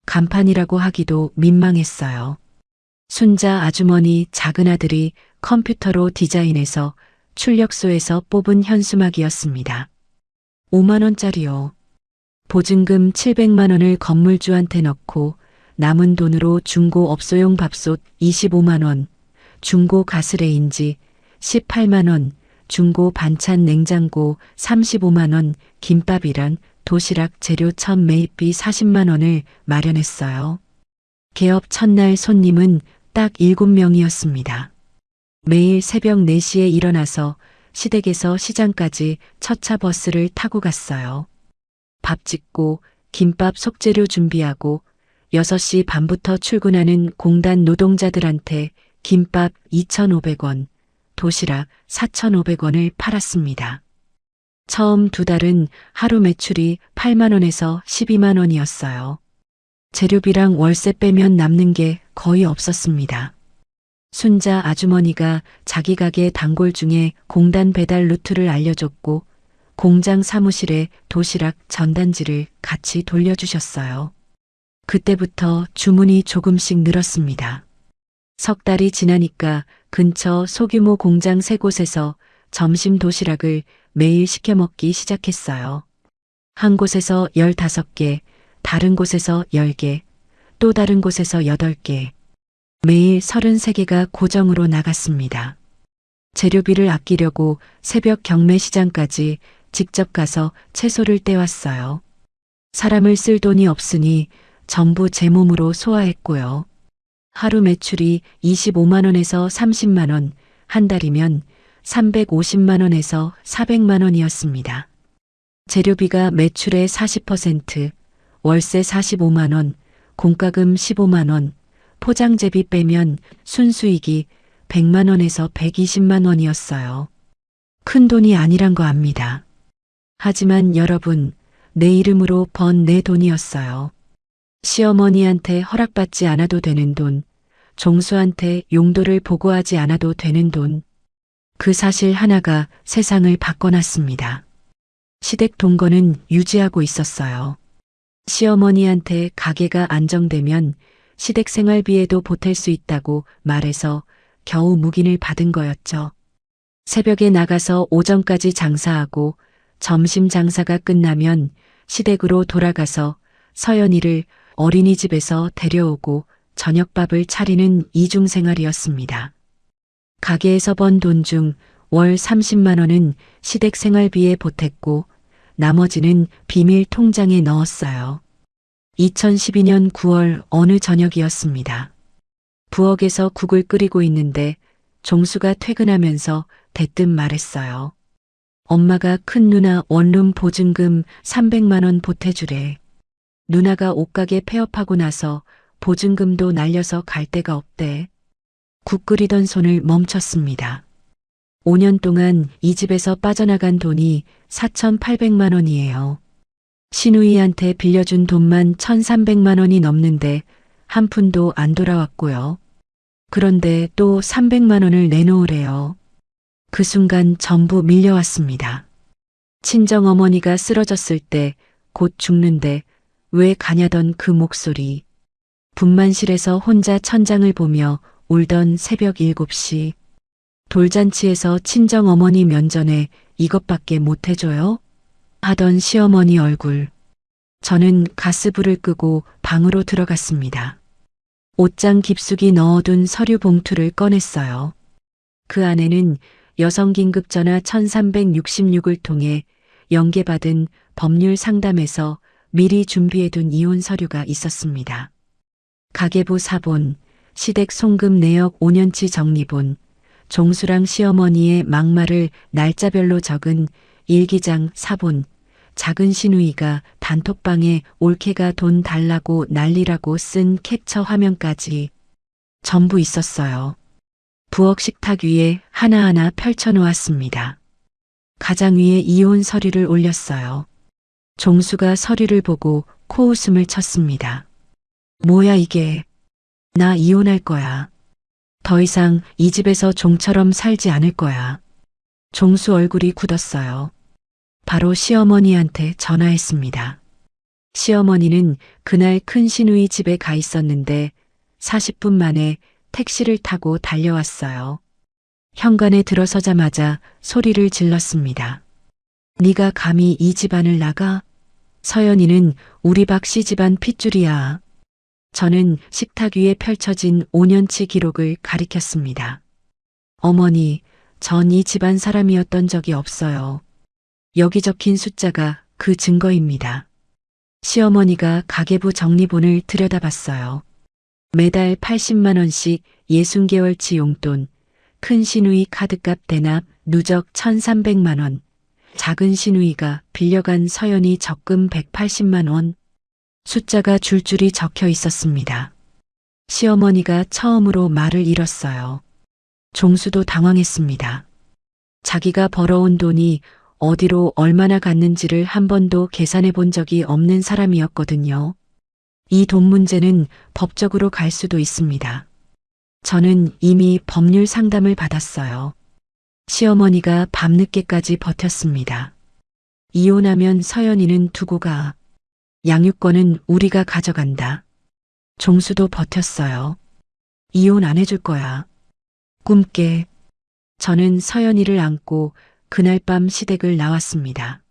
간판이라고 하기도 민망했어요. 순자 아주머니 작은 아들이 컴퓨터로 디자인해서 출력소에서 뽑은 현수막이었습니다. 5만 원짜리요. 보증금 700만 원을 건물주한테 넣고 남은 돈으로 중고 업소용 밥솥 25만 원, 중고 가스레인지 18만 원, 중고 반찬 냉장고 35만 원, 김밥이랑 도시락 재료 천 매입비 40만 원을 마련했어요. 개업 첫날 손님은 딱 7명이었습니다. 매일 새벽 4시에 일어나서 시댁에서 시장까지 첫차 버스를 타고 갔어요. 밥 짓고 김밥 속재료 준비하고 6시 반부터 출근하는 공단 노동자들한테 김밥 2,500원, 도시락 4,500원을 팔았습니다. 처음 2달은 하루 매출이 8만 원에서 12만 원이었어요. 재료비랑 월세 빼면 남는 게 거의 없었습니다. 순자 아주머니가 자기 가게 단골 중에 공단 배달 루트를 알려줬고 공장 사무실에 도시락 전단지를 같이 돌려주셨어요. 그때부터 주문이 조금씩 늘었습니다. 석 달이 지나니까 근처 소규모 공장 3곳에서 점심 도시락을 매일 시켜 먹기 시작했어요. 한 곳에서 15개, 다른 곳에서 10개, 또 다른 곳에서 8개. 매일 33개가 고정으로 나갔습니다. 재료비를 아끼려고 새벽 경매시장까지 직접 가서 채소를 떼왔어요. 사람을 쓸 돈이 없으니 전부 제 몸으로 소화했고요. 하루 매출이 25만 원에서 30만 원, 한 달이면 350만 원에서 400만 원이었습니다. 재료비가 매출의 40%, 월세 45만 원, 공과금 15만 원, 포장재비 빼면 순수익이 100만 원에서 120만 원이었어요. 큰 돈이 아니란 거 압니다. 하지만 여러분, 내 이름으로 번 내 돈이었어요. 시어머니한테 허락받지 않아도 되는 돈, 종수한테 용도를 보고하지 않아도 되는 돈. 그 사실 하나가 세상을 바꿔놨습니다. 시댁 동거는 유지하고 있었어요. 시어머니한테 가게가 안정되면 시댁 생활비에도 보탤 수 있다고 말해서 겨우 묵인을 받은 거였죠. 새벽에 나가서 오전까지 장사하고 점심 장사가 끝나면 시댁으로 돌아가서 서연이를 어린이집에서 데려오고 저녁밥을 차리는 이중생활이었습니다. 가게에서 번 돈 중 월 30만 원은 시댁 생활비에 보탰고 나머지는 비밀 통장에 넣었어요. 2012년 9월 어느 저녁이었습니다. 부엌에서 국을 끓이고 있는데 종수가 퇴근하면서 대뜸 말했어요. 엄마가 큰 누나 원룸 보증금 300만 원 보태주래. 누나가 옷가게 폐업하고 나서 보증금도 날려서 갈 데가 없대. 국 끓이던 손을 멈췄습니다. 5년 동안 이 집에서 빠져나간 돈이 4,800만 원이에요. 시누이한테 빌려준 돈만 1,300만 원이 넘는데 한 푼도 안 돌아왔고요. 그런데 또 300만 원을 내놓으래요. 그 순간 전부 밀려왔습니다. 친정어머니가 쓰러졌을 때 곧 죽는데 왜 가냐던 그 목소리. 분만실에서 혼자 천장을 보며 울던 새벽 7시. 돌잔치에서 친정어머니 면전에 이것밖에 못 해줘요? 하던 시어머니 얼굴. 저는 가스불을 끄고 방으로 들어갔습니다. 옷장 깊숙이 넣어둔 서류 봉투를 꺼냈어요. 그 안에는 여성긴급전화 1366을 통해 연계받은 법률 상담에서 미리 준비해둔 이혼 서류가 있었습니다. 가계부 사본, 시댁 송금 내역 5년치 정리본, 종수랑 시어머니의 막말을 날짜별로 적은 일기장 사본, 작은 시누이가 단톡방에 올케가 돈 달라고 난리라고 쓴 캡처 화면까지 전부 있었어요. 부엌 식탁 위에 하나하나 펼쳐놓았습니다. 가장 위에 이혼 서류를 올렸어요. 종수가 서류를 보고 코웃음을 쳤습니다. 뭐야 이게. 나 이혼할 거야. 더 이상 이 집에서 종처럼 살지 않을 거야. 종수 얼굴이 굳었어요. 바로 시어머니한테 전화했습니다. 시어머니는 그날 큰 시누이 집에 가 있었는데 40분 만에 택시를 타고 달려왔어요. 현관에 들어서자마자 소리를 질렀습니다. 네가 감히 이 집안을 나가? 서연이는 우리 박씨 집안 핏줄이야. 저는 식탁 위에 펼쳐진 5년치 기록을 가리켰습니다. 어머니, 전 이 집안 사람이었던 적이 없어요. 여기 적힌 숫자가 그 증거입니다. 시어머니가 가계부 정리본을 들여다봤어요. 매달 80만 원씩 60개월치 용돈, 큰 시누이 카드값 대납 누적 1,300만 원, 작은 시누이가 빌려간 서연이 적금 180만 원, 숫자가 줄줄이 적혀 있었습니다. 시어머니가 처음으로 말을 잃었어요. 종수도 당황했습니다. 자기가 벌어온 돈이 어디로 얼마나 갔는지를 한 번도 계산해 본 적이 없는 사람이었거든요. 이 돈 문제는 법적으로 갈 수도 있습니다. 저는 이미 법률 상담을 받았어요. 시어머니가 밤늦게까지 버텼습니다. 이혼하면 서연이는 두고 가. 양육권은 우리가 가져간다. 종수도 버텼어요. 이혼 안 해줄 거야. 꿈깨. 저는 서연이를 안고 그날 밤 시댁을 나왔습니다.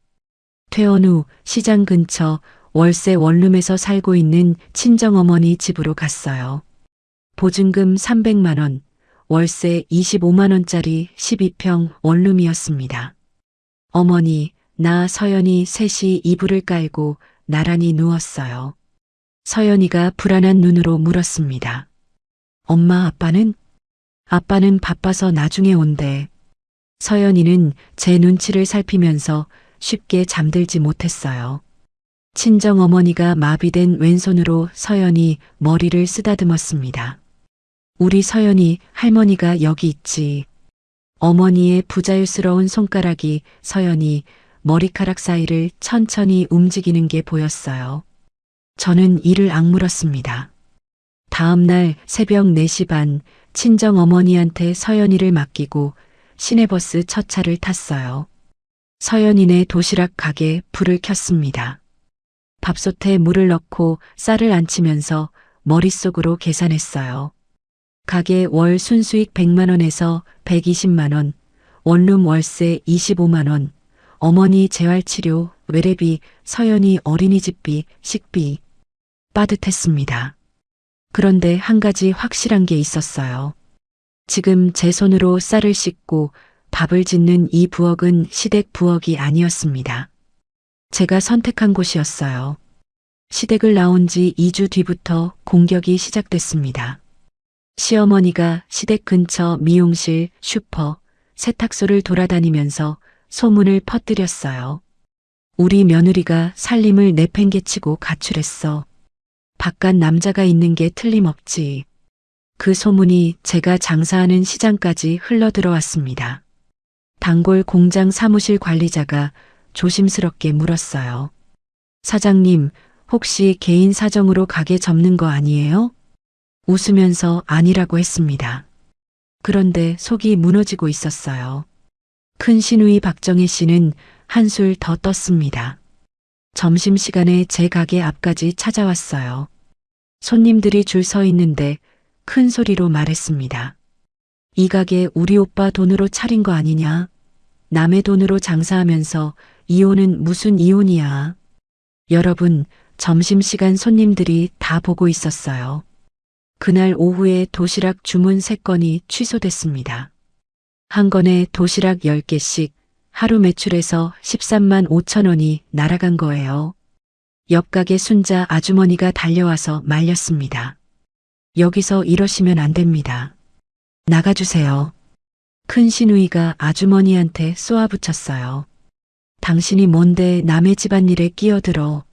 퇴원 후 시장 근처 월세 원룸에서 살고 있는 친정어머니 집으로 갔어요. 보증금 300만 원, 월세 25만 원짜리 12평 원룸이었습니다. 어머니, 나 서연이 셋이 이불을 깔고 나란히 누웠어요. 서연이가 불안한 눈으로 물었습니다. 엄마, 아빠는? 아빠는 바빠서 나중에 온대. 서연이는 제 눈치를 살피면서 쉽게 잠들지 못했어요. 친정어머니가 마비된 왼손으로 서연이 머리를 쓰다듬었습니다. 우리 서연이 할머니가 여기 있지. 어머니의 부자유스러운 손가락이 서연이 머리카락 사이를 천천히 움직이는 게 보였어요. 저는 이를 악물었습니다. 다음 날 새벽 4시 반 친정 어머니한테 서연이를 맡기고 시내버스 첫 차를 탔어요. 서연이네 도시락 가게 불을 켰습니다. 밥솥에 물을 넣고 쌀을 안치면서 머릿속으로 계산했어요. 가게 월 순수익 100만 원에서 120만 원, 원룸 월세 25만 원, 어머니 재활치료, 외래비, 서연이 어린이집비, 식비. 빠듯했습니다. 그런데 한 가지 확실한 게 있었어요. 지금 제 손으로 쌀을 씻고 밥을 짓는 이 부엌은 시댁 부엌이 아니었습니다. 제가 선택한 곳이었어요. 시댁을 나온 지 2주 뒤부터 공격이 시작됐습니다. 시어머니가 시댁 근처 미용실, 슈퍼, 세탁소를 돌아다니면서 소문을 퍼뜨렸어요. 우리 며느리가 살림을 내팽개치고 가출했어. 바깥 남자가 있는 게 틀림없지. 그 소문이 제가 장사하는 시장까지 흘러들어왔습니다. 단골 공장 사무실 관리자가 조심스럽게 물었어요. 사장님, 혹시 개인 사정으로 가게 접는 거 아니에요? 웃으면서 아니라고 했습니다. 그런데 속이 무너지고 있었어요. 큰 시누이 박정혜 씨는 한술 더 떴습니다. 점심시간에 제 가게 앞까지 찾아왔어요. 손님들이 줄 서 있는데 큰 소리로 말했습니다. 이 가게 우리 오빠 돈으로 차린 거 아니냐? 남의 돈으로 장사하면서 이혼은 무슨 이혼이야? 여러분, 점심시간 손님들이 다 보고 있었어요. 그날 오후에 도시락 주문 3건이 취소됐습니다. 한 건에 도시락 10개씩 하루 매출에서 13만 5천 원이 날아간 거예요. 옆 가게 순자 아주머니가 달려와서 말렸습니다. 여기서 이러시면 안 됩니다. 나가주세요. 큰 시누이가 아주머니한테 쏘아붙였어요. 당신이 뭔데 남의 집안일에 끼어들어.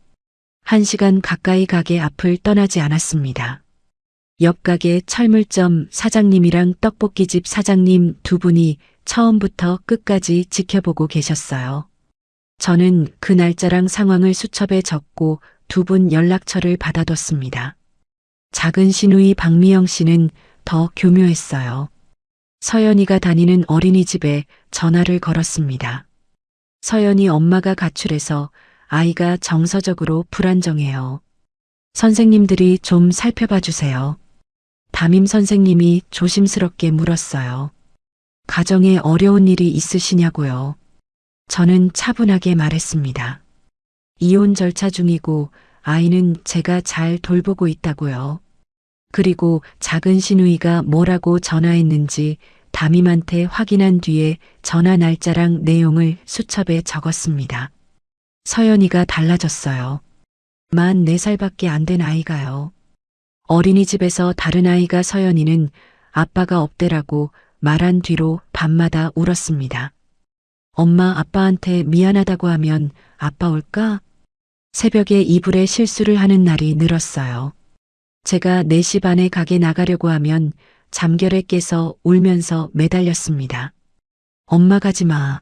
1시간 가까이 가게 앞을 떠나지 않았습니다. 옆 가게 철물점 사장님이랑 떡볶이집 사장님 2분이 처음부터 끝까지 지켜보고 계셨어요. 저는 그 날짜랑 상황을 수첩에 적고 2분 연락처를 받아뒀습니다. 작은 시누이 박미영 씨는 더 교묘했어요. 서연이가 다니는 어린이집에 전화를 걸었습니다. 서연이 엄마가 가출해서 아이가 정서적으로 불안정해요. 선생님들이 좀 살펴봐 주세요. 담임 선생님이 조심스럽게 물었어요. 가정에 어려운 일이 있으시냐고요. 저는 차분하게 말했습니다. 이혼 절차 중이고 아이는 제가 잘 돌보고 있다고요. 그리고 작은 시누이가 뭐라고 전화했는지 담임한테 확인한 뒤에 전화 날짜랑 내용을 수첩에 적었습니다. 서연이가 달라졌어요. 만 4살밖에 안 된 아이가요. 어린이집에서 다른 아이가 서연이는 아빠가 없대라고 말한 뒤로 밤마다 울었습니다. 엄마 아빠한테 미안하다고 하면 아빠 올까? 새벽에 이불에 실수를 하는 날이 늘었어요. 제가 4시 반에 가게 나가려고 하면 잠결에 깨서 울면서 매달렸습니다. 엄마 가지 마.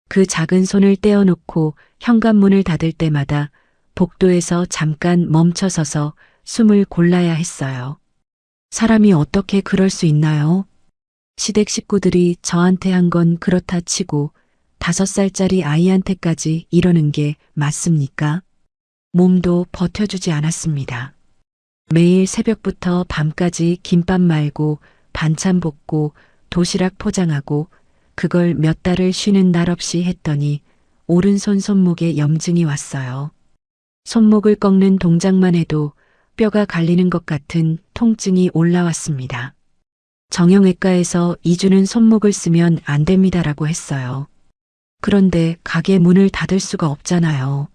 그 작은 손을 떼어놓고 현관문을 닫을 때마다 복도에서 잠깐 멈춰서서 숨을 골라야 했어요. 사람이 어떻게 그럴 수 있나요? 시댁 식구들이 저한테 한 건 그렇다 치고 5살짜리 아이한테까지 이러는 게 맞습니까? 몸도 버텨주지 않았습니다. 매일 새벽부터 밤까지 김밥 말고 반찬 볶고 도시락 포장하고 그걸 몇 달을 쉬는 날 없이 했더니 오른손 손목에 염증이 왔어요. 손목을 꺾는 동작만 해도 뼈가 갈리는 것 같은 통증이 올라왔습니다. 정형외과에서 2주는 손목을 쓰면 안 됩니다라고 했어요. 그런데 가게 문을 닫을 수가 없잖아요.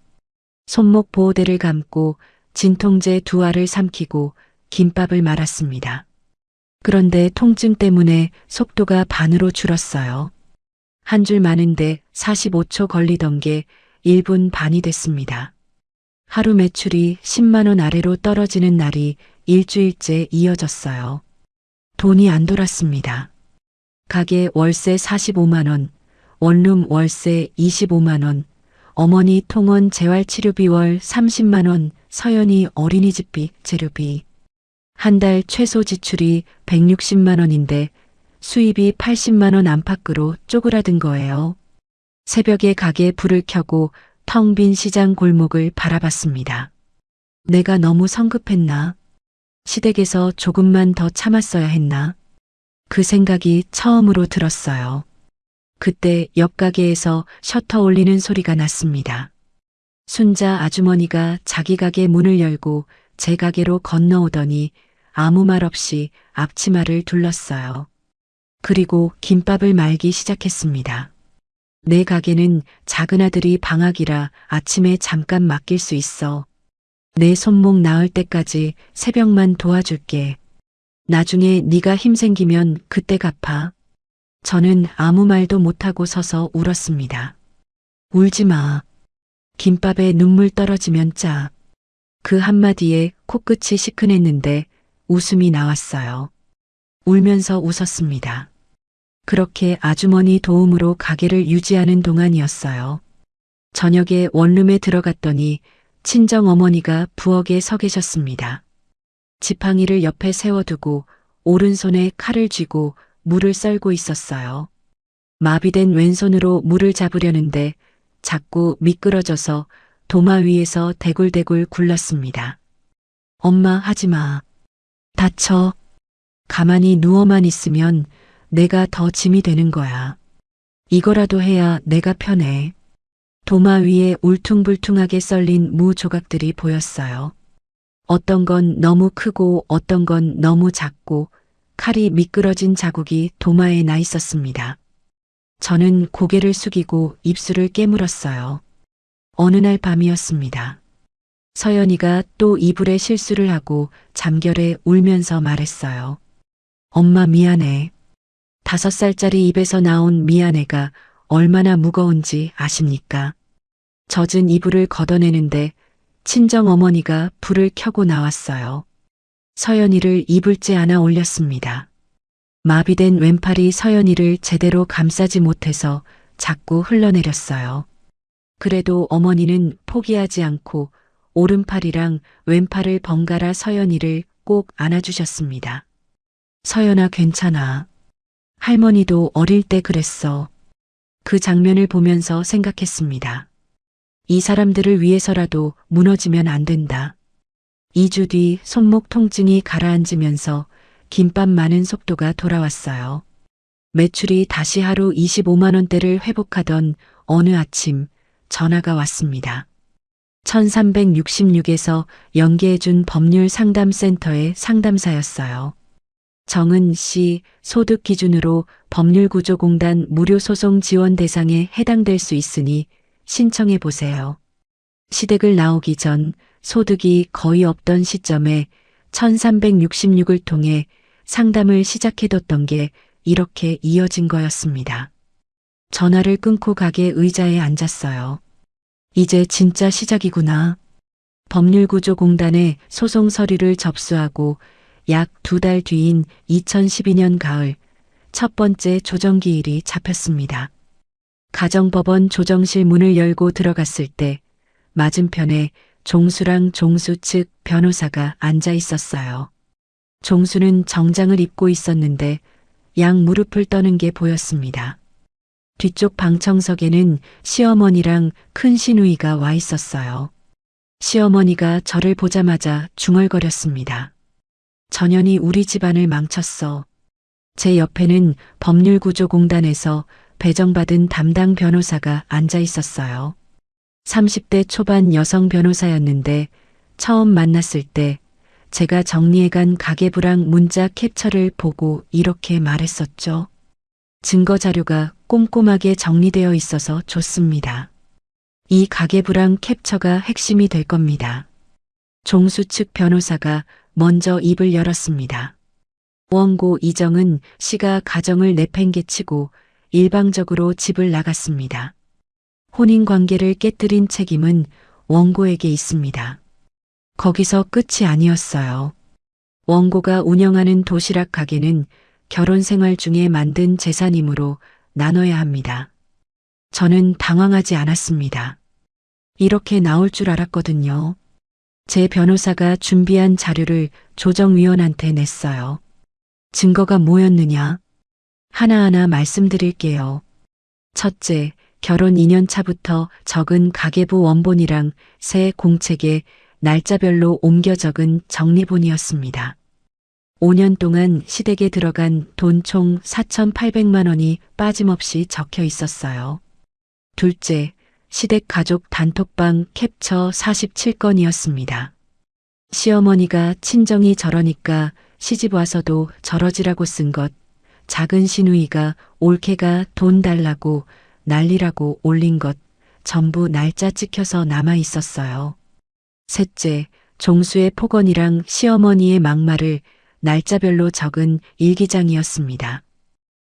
손목 보호대를 감고 진통제 2알을 삼키고 김밥을 말았습니다. 그런데 통증 때문에 속도가 반으로 줄었어요. 한 줄 마는데 45초 걸리던 게 1분 반이 됐습니다. 하루 매출이 10만 원 아래로 떨어지는 날이 일주일째 이어졌어요. 돈이 안 돌았습니다. 가게 월세 45만 원, 원룸 월세 25만 원, 어머니 통원 재활치료비 월 30만 원, 서연이 어린이집비, 재료비. 한 달 최소 지출이 160만 원인데 수입이 80만 원 안팎으로 쪼그라든 거예요. 새벽에 가게 불을 켜고 텅 빈 시장 골목을 바라봤습니다. 내가 너무 성급했나? 시댁에서 조금만 더 참았어야 했나? 그 생각이 처음으로 들었어요. 그때 옆 가게에서 셔터 올리는 소리가 났습니다. 순자 아주머니가 자기 가게 문을 열고 제 가게로 건너오더니 아무 말 없이 앞치마를 둘렀어요. 그리고 김밥을 말기 시작했습니다. 내 가게는 작은 아들이 방학이라 아침에 잠깐 맡길 수 있어. 내 손목 나을 때까지 새벽만 도와줄게. 나중에 네가 힘 생기면 그때 갚아. 저는 아무 말도 못하고 서서 울었습니다. 울지 마. 김밥에 눈물 떨어지면 짜. 그 한마디에 코끝이 시큰했는데 웃음이 나왔어요. 울면서 웃었습니다. 그렇게 아주머니 도움으로 가게를 유지하는 동안이었어요. 저녁에 원룸에 들어갔더니 친정어머니가 부엌에 서 계셨습니다. 지팡이를 옆에 세워두고 오른손에 칼을 쥐고 물을 썰고 있었어요. 마비된 왼손으로 물을 잡으려는데 자꾸 미끄러져서 도마 위에서 대굴대굴 굴렀습니다. 엄마 하지 마. 다쳐. 가만히 누워만 있으면 내가 더 짐이 되는 거야. 이거라도 해야 내가 편해. 도마 위에 울퉁불퉁하게 썰린 무 조각들이 보였어요. 어떤 건 너무 크고 어떤 건 너무 작고 칼이 미끄러진 자국이 도마에 나 있었습니다. 저는 고개를 숙이고 입술을 깨물었어요. 어느 날 밤이었습니다. 서연이가 또 이불에 실수를 하고 잠결에 울면서 말했어요. 엄마 미안해. 5살짜리 입에서 나온 미안해가 얼마나 무거운지 아십니까? 젖은 이불을 걷어내는데 친정어머니가 불을 켜고 나왔어요. 서연이를 이불째 안아 올렸습니다. 마비된 왼팔이 서연이를 제대로 감싸지 못해서 자꾸 흘러내렸어요. 그래도 어머니는 포기하지 않고 오른팔이랑 왼팔을 번갈아 서연이를 꼭 안아주셨습니다. 서연아 괜찮아. 할머니도 어릴 때 그랬어. 그 장면을 보면서 생각했습니다. 이 사람들을 위해서라도 무너지면 안 된다. 2주 뒤 손목 통증이 가라앉으면서 김밥 많은 속도가 돌아왔어요. 매출이 다시 하루 25만 원대를 회복하던 어느 아침 전화가 왔습니다. 1366에서 연계해준 법률상담센터의 상담사였어요. 정은 씨 소득 기준으로 법률구조공단 무료소송 지원 대상에 해당될 수 있으니 신청해 보세요. 시댁을 나오기 전 소득이 거의 없던 시점에 1366을 통해 상담을 시작해뒀던 게 이렇게 이어진 거였습니다. 전화를 끊고 가게 의자에 앉았어요. 이제 진짜 시작이구나. 법률구조공단에 소송 서류를 접수하고 약 2달 뒤인 2012년 가을 첫 번째 조정기일이 잡혔습니다. 가정법원 조정실 문을 열고 들어갔을 때 맞은편에 종수랑 종수 측 변호사가 앉아 있었어요. 종수는 정장을 입고 있었는데 양 무릎을 떠는 게 보였습니다. 뒤쪽 방청석에는 시어머니랑 큰 시누이가 와 있었어요. 시어머니가 저를 보자마자 중얼거렸습니다. 전현이 우리 집안을 망쳤어. 제 옆에는 법률구조공단에서 배정받은 담당 변호사가 앉아 있었어요. 30대 초반 여성 변호사였는데 처음 만났을 때 제가 정리해간 가계부랑 문자 캡처를 보고 이렇게 말했었죠. 증거 자료가 꼼꼼하게 정리되어 있어서 좋습니다. 이 가계부랑 캡처가 핵심이 될 겁니다. 종수 측 변호사가 먼저 입을 열었습니다. 원고 이정은 씨가 가정을 내팽개치고 일방적으로 집을 나갔습니다. 혼인관계를 깨뜨린 책임은 원고에게 있습니다. 거기서 끝이 아니었어요. 원고가 운영하는 도시락 가게는 결혼 생활 중에 만든 재산이므로 나눠야 합니다. 저는 당황하지 않았습니다. 이렇게 나올 줄 알았거든요. 제 변호사가 준비한 자료를 조정위원한테 냈어요. 증거가 뭐였느냐? 하나하나 말씀드릴게요. 첫째, 결혼 2년 차부터 적은 가계부 원본이랑 새 공책에 날짜별로 옮겨 적은 정리본이었습니다. 5년 동안 시댁에 들어간 돈 총 4,800만 원이 빠짐없이 적혀 있었어요. 둘째, 시댁 가족 단톡방 캡처 47건이었습니다. 시어머니가 친정이 저러니까 시집 와서도 저러지라고 쓴 것, 작은 시누이가 올케가 돈 달라고 난리라고 올린 것, 전부 날짜 찍혀서 남아 있었어요. 셋째, 종수의 폭언이랑 시어머니의 막말을 날짜별로 적은 일기장이었습니다.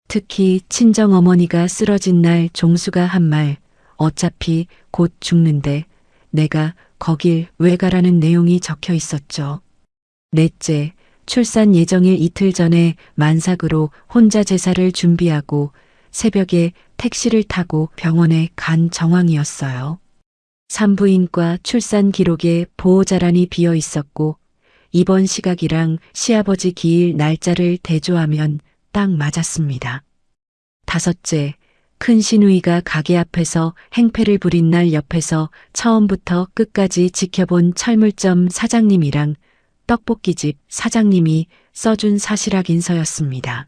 특히 친정어머니가 쓰러진 날 종수가 한 말, 어차피 곧 죽는데 내가 거길 왜 가라는 내용이 적혀 있었죠. 넷째, 출산 예정일 이틀 전에 만삭으로 혼자 제사를 준비하고 새벽에 택시를 타고 병원에 간 정황이었어요. 산부인과 출산 기록에 보호자란이 비어 있었고 입원 시각이랑 시아버지 기일 날짜를 대조하면 딱 맞았습니다. 다섯째, 큰 시누이가 가게 앞에서 행패를 부린 날 옆에서 처음부터 끝까지 지켜본 철물점 사장님이랑 떡볶이집 사장님이 써준 사실확인서였습니다.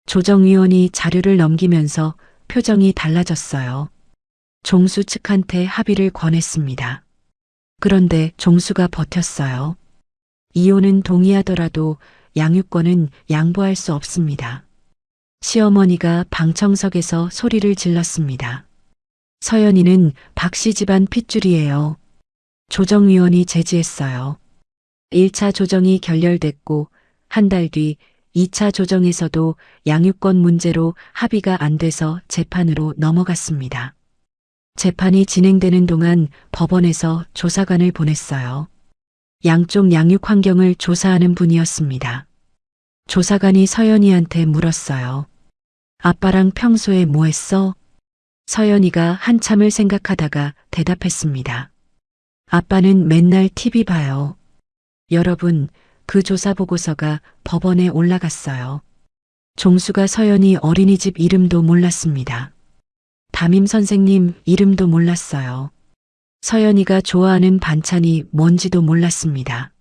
조정위원이 자료를 넘기면서 표정이 달라졌어요. 종수 측한테 합의를 권했습니다. 그런데 종수가 버텼어요. 이혼은 동의하더라도 양육권은 양보할 수 없습니다. 시어머니가 방청석에서 소리를 질렀습니다. 서연이는 박씨 집안 핏줄이에요. 조정위원이 제지했어요. 1차 조정이 결렬됐고 한 달 뒤 2차 조정에서도 양육권 문제로 합의가 안 돼서 재판으로 넘어갔습니다. 재판이 진행되는 동안 법원에서 조사관을 보냈어요. 양쪽 양육 환경을 조사하는 분이었습니다. 조사관이 서연이한테 물었어요. 아빠랑 평소에 뭐 했어? 서연이가 한참을 생각하다가 대답했습니다. 아빠는 맨날 TV 봐요. 여러분, 그 조사 보고서가 법원에 올라갔어요. 종수가 서연이 어린이집 이름도 몰랐습니다. 담임 선생님 이름도 몰랐어요. 서연이가 좋아하는 반찬이 뭔지도 몰랐습니다.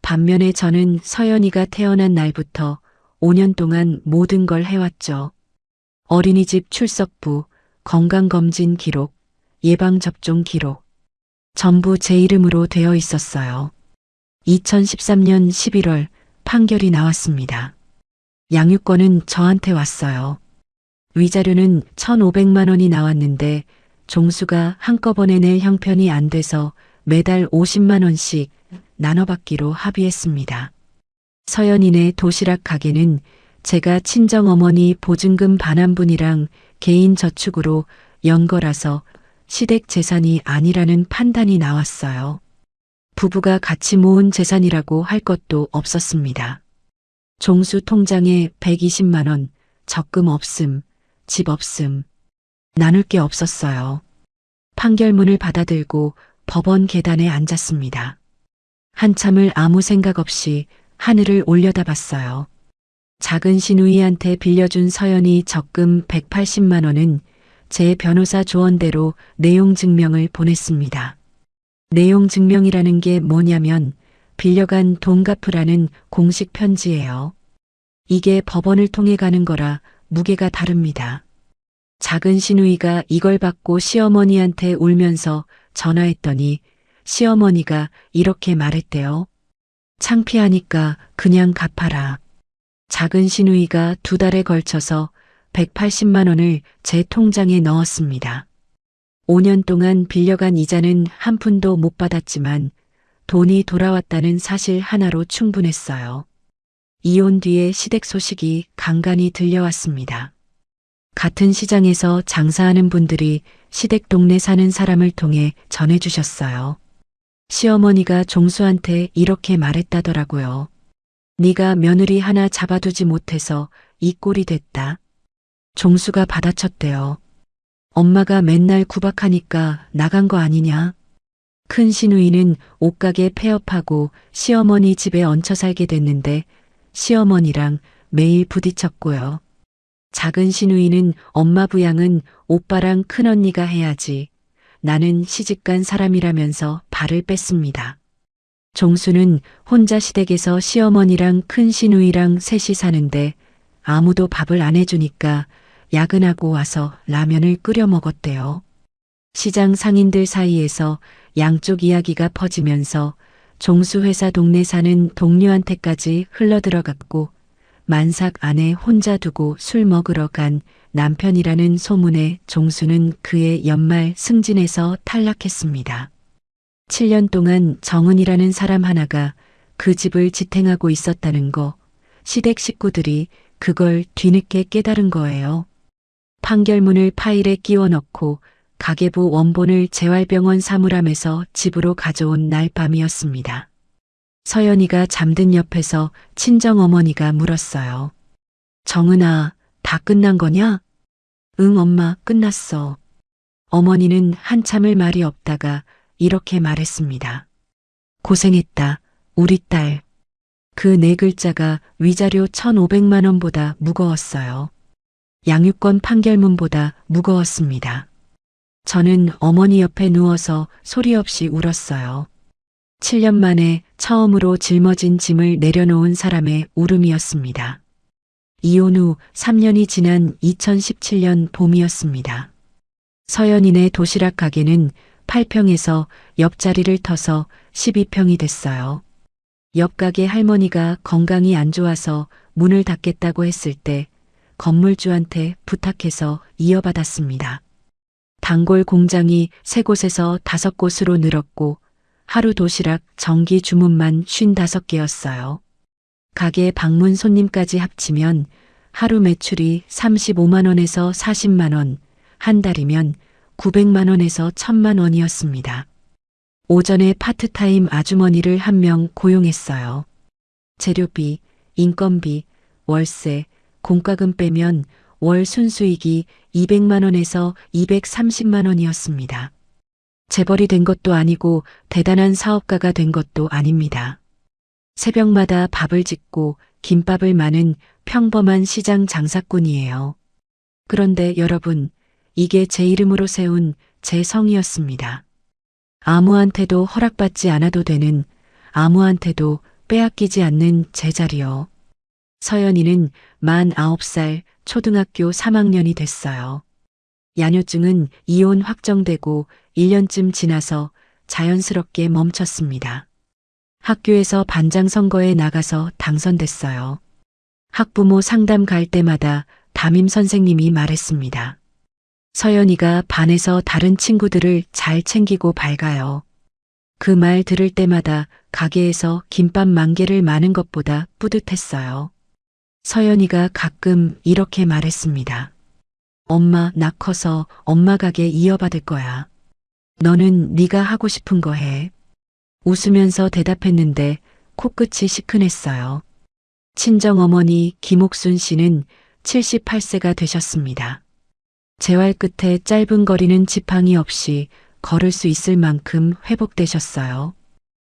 반면에 저는 서연이가 태어난 날부터 5년 동안 모든 걸 해왔죠. 어린이집 출석부, 건강검진 기록, 예방접종 기록. 전부 제 이름으로 되어 있었어요. 2013년 11월 판결이 나왔습니다. 양육권은 저한테 왔어요. 위자료는 1,500만 원이 나왔는데 종수가 한꺼번에 낼 형편이 안 돼서 매달 50만 원씩 나눠받기로 합의했습니다. 서연이네 도시락 가게는 제가 친정어머니 보증금 반환분이랑 개인 저축으로 연 거라서 시댁 재산이 아니라는 판단이 나왔어요. 부부가 같이 모은 재산이라고 할 것도 없었습니다. 종수 통장에 120만 원, 적금 없음, 집 없음, 나눌 게 없었어요. 판결문을 받아들고 법원 계단에 앉았습니다. 한참을 아무 생각 없이 하늘을 올려다봤어요. 작은 시누이한테 빌려준 서연이 적금 180만 원은 제 변호사 조언대로 내용 증명을 보냈습니다. 내용 증명이라는 게 뭐냐면 빌려간 돈 갚으라는 공식 편지예요. 이게 법원을 통해 가는 거라 무게가 다릅니다. 작은 시누이가 이걸 받고 시어머니한테 울면서 전화했더니 시어머니가 이렇게 말했대요. 창피하니까 그냥 갚아라. 작은 시누이가 2달에 걸쳐서 180만 원을 제 통장에 넣었습니다. 5년 동안 빌려간 이자는 한 푼도 못 받았지만 돈이 돌아왔다는 사실 하나로 충분했어요. 이혼 뒤에 시댁 소식이 간간히 들려왔습니다. 같은 시장에서 장사하는 분들이 시댁 동네 사는 사람을 통해 전해주셨어요. 시어머니가 종수한테 이렇게 말했다더라고요. 네가 며느리 하나 잡아두지 못해서 이 꼴이 됐다. 종수가 받아쳤대요. 엄마가 맨날 구박하니까 나간 거 아니냐? 큰 시누이는 옷가게 폐업하고 시어머니 집에 얹혀 살게 됐는데 시어머니랑 매일 부딪혔고요. 작은 시누이는 엄마 부양은 오빠랑 큰언니가 해야지. 나는 시집간 사람이라면서 발을 뺐습니다. 종수는 혼자 시댁에서 시어머니랑 큰 시누이랑 셋이 사는데 아무도 밥을 안 해주니까 야근하고 와서 라면을 끓여 먹었대요. 시장 상인들 사이에서 양쪽 이야기가 퍼지면서 종수 회사 동네 사는 동료한테까지 흘러들어갔고 만삭 아내 혼자 두고 술 먹으러 간 남편이라는 소문에 종수는 그의 연말 승진에서 탈락했습니다. 7년 동안 정은이라는 사람 하나가 그 집을 지탱하고 있었다는 거, 시댁 식구들이 그걸 뒤늦게 깨달은 거예요. 판결문을 파일에 끼워 넣고 가계부 원본을 재활병원 사물함에서 집으로 가져온 날 밤이었습니다. 서연이가 잠든 옆에서 친정어머니가 물었어요. 정은아, 다 끝난 거냐? 응, 엄마, 끝났어. 어머니는 한참을 말이 없다가 이렇게 말했습니다. 고생했다, 우리 딸. 그 네 글자가 위자료 1,500만 원보다 무거웠어요. 양육권 판결문보다 무거웠습니다. 저는 어머니 옆에 누워서 소리 없이 울었어요. 7년 만에 처음으로 짊어진 짐을 내려놓은 사람의 울음이었습니다. 이혼 후 3년이 지난 2017년 봄이었습니다. 서연이네 도시락 가게는 8평에서 옆자리를 터서 12평이 됐어요. 옆 가게 할머니가 건강이 안 좋아서 문을 닫겠다고 했을 때 건물주한테 부탁해서 이어받았습니다. 단골 공장이 3곳에서 5곳으로 늘었고 하루 도시락 정기 주문만 55개였어요. 가게 방문 손님까지 합치면 하루 매출이 35만 원에서 40만 원, 한 달이면 900만 원에서 1000만 원이었습니다. 오전에 파트타임 아주머니를 한 명 고용했어요. 재료비, 인건비, 월세, 공과금 빼면 월 순수익이 200만 원에서 230만 원이었습니다. 재벌이 된 것도 아니고 대단한 사업가가 된 것도 아닙니다. 새벽마다 밥을 짓고 김밥을 마는 평범한 시장 장사꾼이에요. 그런데 여러분, 이게 제 이름으로 세운 제 성이었습니다. 아무한테도 허락받지 않아도 되는, 아무한테도 빼앗기지 않는 제 자리요. 서연이는 49살 초등학교 3학년이 됐어요. 야뇨증은 이혼 확정되고 1년쯤 지나서 자연스럽게 멈췄습니다. 학교에서 반장 선거에 나가서 당선됐어요. 학부모 상담 갈 때마다 담임 선생님이 말했습니다. 서연이가 반에서 다른 친구들을 잘 챙기고 밝아요. 그 말 들을 때마다 가게에서 김밥 10,000개를 마는 것보다 뿌듯했어요. 서연이가 가끔 이렇게 말했습니다. 엄마, 나 커서 엄마 가게 이어받을 거야. 너는 네가 하고 싶은 거 해. 웃으면서 대답했는데 코끝이 시큰했어요. 친정어머니 김옥순 씨는 78세가 되셨습니다. 재활 끝에 짧은 거리는 지팡이 없이 걸을 수 있을 만큼 회복되셨어요.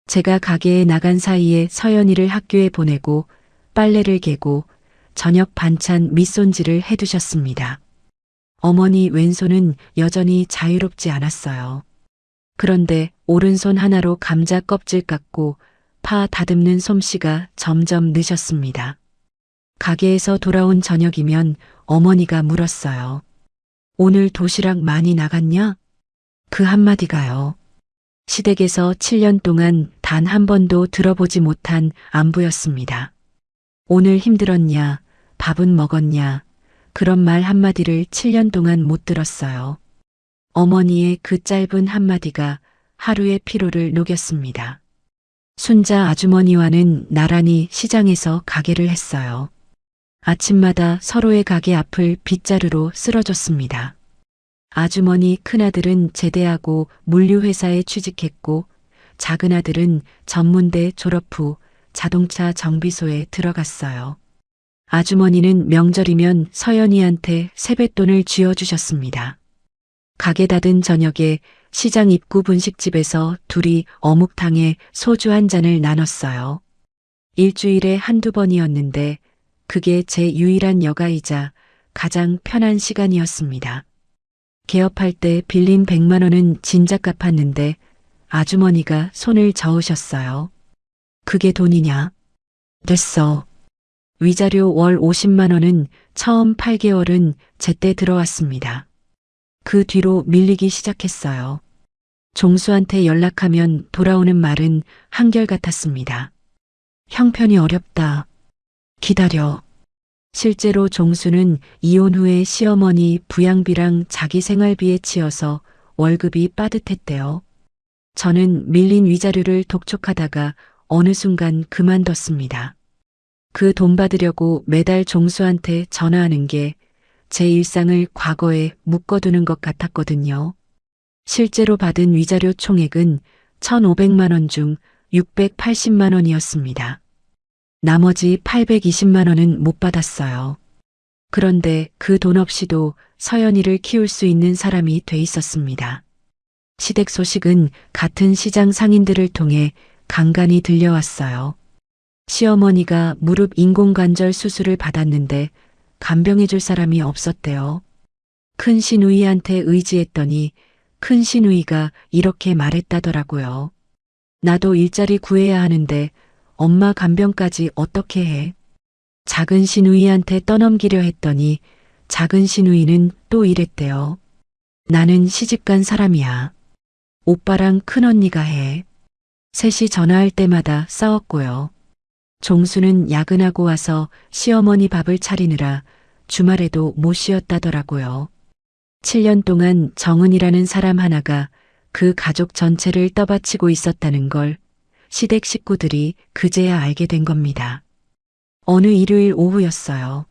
제가 가게에 나간 사이에 서연이를 학교에 보내고 빨래를 개고 저녁 반찬 밑손질을 해두셨습니다. 어머니 왼손은 여전히 자유롭지 않았어요. 그런데 오른손 하나로 감자 껍질 깎고 파 다듬는 솜씨가 점점 느셨습니다. 가게에서 돌아온 저녁이면 어머니가 물었어요. 오늘 도시락 많이 나갔냐? 그 한마디가요. 시댁에서 7년 동안 단 한 번도 들어보지 못한 안부였습니다. 오늘 힘들었냐? 밥은 먹었냐? 그런 말 한마디를 7년 동안 못 들었어요. 어머니의 그 짧은 한마디가 하루의 피로를 녹였습니다. 순자 아주머니와는 나란히 시장에서 가게를 했어요. 아침마다 서로의 가게 앞을 빗자루로 쓸어줬습니다. 아주머니 큰아들은 제대하고 물류회사에 취직했고 작은아들은 전문대 졸업 후 자동차 정비소에 들어갔어요. 아주머니는 명절이면 서연이한테 세뱃돈을 쥐어주셨습니다. 가게 닫은 저녁에 시장 입구 분식집에서 둘이 어묵탕에 소주 한 잔을 나눴어요. 일주일에 한두 번이었는데 그게 제 유일한 여가이자 가장 편한 시간이었습니다. 개업할 때 빌린 100만 원은 진작 갚았는데 아주머니가 손을 저으셨어요. 그게 돈이냐? 됐어. 위자료 월 50만 원은 처음 8개월은 제때 들어왔습니다. 그 뒤로 밀리기 시작했어요. 종수한테 연락하면 돌아오는 말은 한결같았습니다. 형편이 어렵다. 기다려. 실제로 종수는 이혼 후에 시어머니 부양비랑 자기 생활비에 치여서 월급이 빠듯했대요. 저는 밀린 위자료를 독촉하다가 어느 순간 그만뒀습니다. 그 돈 받으려고 매달 종수한테 전화하는 게 제 일상을 과거에 묶어두는 것 같았거든요. 실제로 받은 위자료 총액은 1,500만 원 중 680만 원이었습니다. 나머지 820만 원은 못 받았어요. 그런데 그 돈 없이도 서연이를 키울 수 있는 사람이 돼 있었습니다. 시댁 소식은 같은 시장 상인들을 통해 간간히 들려왔어요. 시어머니가 무릎 인공관절 수술을 받았는데 간병해줄 사람이 없었대요. 큰 시누이한테 의지했더니 큰 시누이가 이렇게 말했다더라고요. 나도 일자리 구해야 하는데 엄마 간병까지 어떻게 해? 작은 시누이한테 떠넘기려 했더니 작은 시누이는 또 이랬대요. 나는 시집간 사람이야. 오빠랑 큰언니가 해. 셋이 전화할 때마다 싸웠고요. 종수는 야근하고 와서 시어머니 밥을 차리느라 주말에도 못 쉬었다더라고요. 7년 동안 정은이라는 사람 하나가 그 가족 전체를 떠받치고 있었다는 걸 시댁 식구들이 그제야 알게 된 겁니다. 어느 일요일 오후였어요.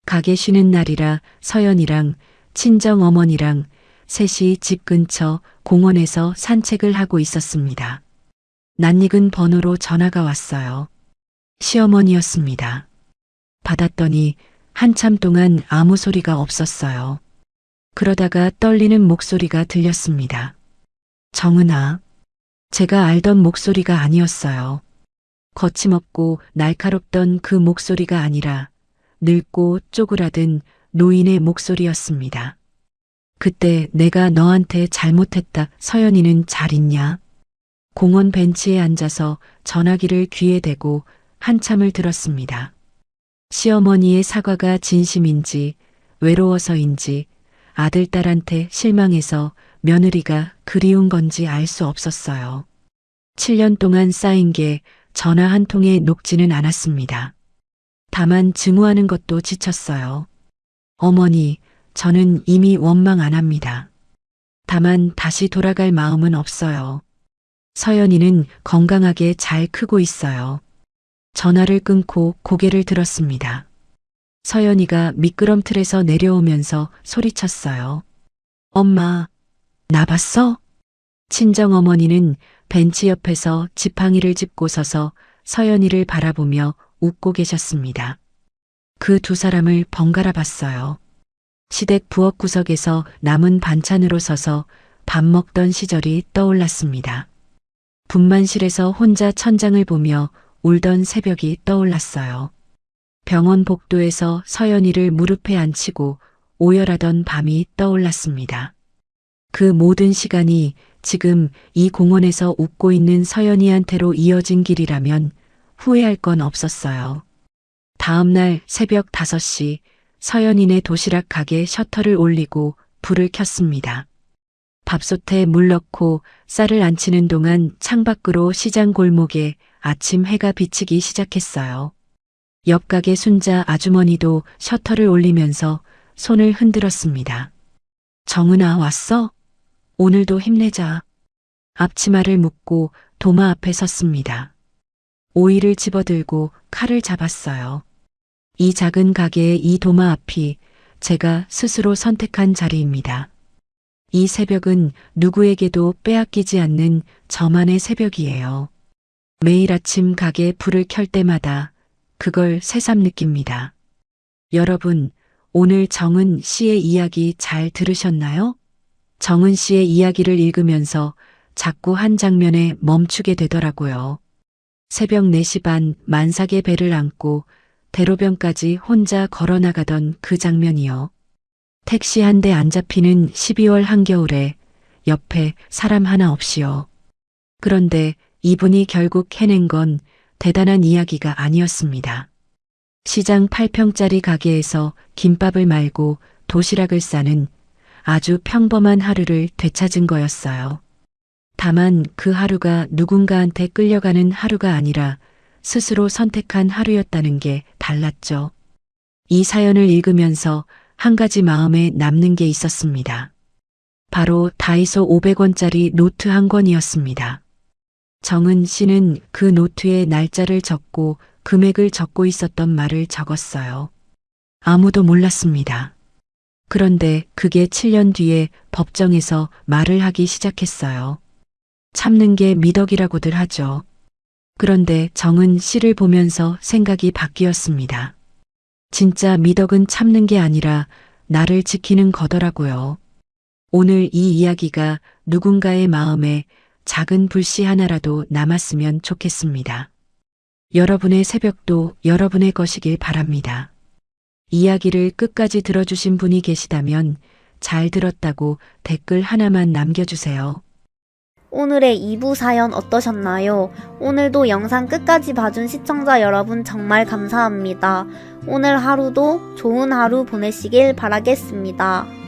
가게 쉬는 날이라 서연이랑 친정 어머니랑 셋이 집 근처 공원에서 산책을 하고 있었습니다. 낯익은 번호로 전화가 왔어요. 시어머니였습니다. 받았더니 한참 동안 아무 소리가 없었어요. 그러다가 떨리는 목소리가 들렸습니다. 정은아. 제가 알던 목소리가 아니었어요. 거침없고 날카롭던 그 목소리가 아니라 늙고 쪼그라든 노인의 목소리였습니다. 그때 내가 너한테 잘못했다. 서연이는 잘 있냐? 공원 벤치에 앉아서 전화기를 귀에 대고 한참을 들었습니다. 시어머니의 사과가 진심인지 외로워서인지 아들, 딸한테 실망해서 며느리가 그리운 건지 알 수 없었어요. 7년 동안 쌓인 게 전화 한 통에 녹지는 않았습니다. 다만 증오하는 것도 지쳤어요. 어머니, 저는 이미 원망 안 합니다. 다만 다시 돌아갈 마음은 없어요. 서연이는 건강하게 잘 크고 있어요. 전화를 끊고 고개를 들었습니다. 서연이가 미끄럼틀에서 내려오면서 소리쳤어요. 엄마, 나 봤어? 친정어머니는 벤치 옆에서 지팡이를 짚고 서서 서연이를 바라보며 웃고 계셨습니다. 그 두 사람을 번갈아 봤어요. 시댁 부엌 구석에서 남은 반찬으로 서서 밥 먹던 시절이 떠올랐습니다. 분만실에서 혼자 천장을 보며 울던 새벽이 떠올랐어요. 병원 복도에서 서연이를 무릎에 앉히고 오열하던 밤이 떠올랐습니다. 그 모든 시간이 지금 이 공원에서 웃고 있는 서연이한테로 이어진 길이라면 후회할 건 없었어요. 다음 날 새벽 5시 서연이네 도시락 가게 셔터를 올리고 불을 켰습니다. 밥솥에 물 넣고 쌀을 안치는 동안 창밖으로 시장 골목에 아침 해가 비치기 시작했어요. 옆 가게 순자 아주머니도 셔터를 올리면서 손을 흔들었습니다. 정은아, 왔어? 오늘도 힘내자. 앞치마를 묶고 도마 앞에 섰습니다. 오이를 집어들고 칼을 잡았어요. 이 작은 가게의 이 도마 앞이 제가 스스로 선택한 자리입니다. 이 새벽은 누구에게도 빼앗기지 않는 저만의 새벽이에요. 매일 아침 가게에 불을 켤 때마다 그걸 새삼 느낍니다. 여러분, 오늘 정은 씨의 이야기 잘 들으셨나요? 정은 씨의 이야기를 읽으면서 자꾸 한 장면에 멈추게 되더라고요. 새벽 4시 반 만삭의 배를 안고 대로변까지 혼자 걸어나가던 그 장면이요. 택시 한 대 안 잡히는 12월 한겨울에 옆에 사람 하나 없이요. 그런데 이분이 결국 해낸 건 대단한 이야기가 아니었습니다. 시장 8평짜리 가게에서 김밥을 말고 도시락을 싸는 아주 평범한 하루를 되찾은 거였어요. 다만 그 하루가 누군가한테 끌려가는 하루가 아니라 스스로 선택한 하루였다는 게 달랐죠. 이 사연을 읽으면서 한 가지 마음에 남는 게 있었습니다. 바로 다이소 500원짜리 노트 한 권이었습니다. 정은 씨는 그 노트에 날짜를 적고 금액을 적고 있었던 말을 적었어요. 아무도 몰랐습니다. 그런데 그게 7년 뒤에 법정에서 말을 하기 시작했어요. 참는 게 미덕이라고들 하죠. 그런데 정은 씨를 보면서 생각이 바뀌었습니다. 진짜 미덕은 참는 게 아니라 나를 지키는 거더라고요. 오늘 이 이야기가 누군가의 마음에 작은 불씨 하나라도 남았으면 좋겠습니다. 여러분의 새벽도 여러분의 것이길 바랍니다. 이야기를 끝까지 들어주신 분이 계시다면 잘 들었다고 댓글 하나만 남겨주세요. 오늘의 2부 사연 어떠셨나요? 오늘도 영상 끝까지 봐준 시청자 여러분 정말 감사합니다. 오늘 하루도 좋은 하루 보내시길 바라겠습니다.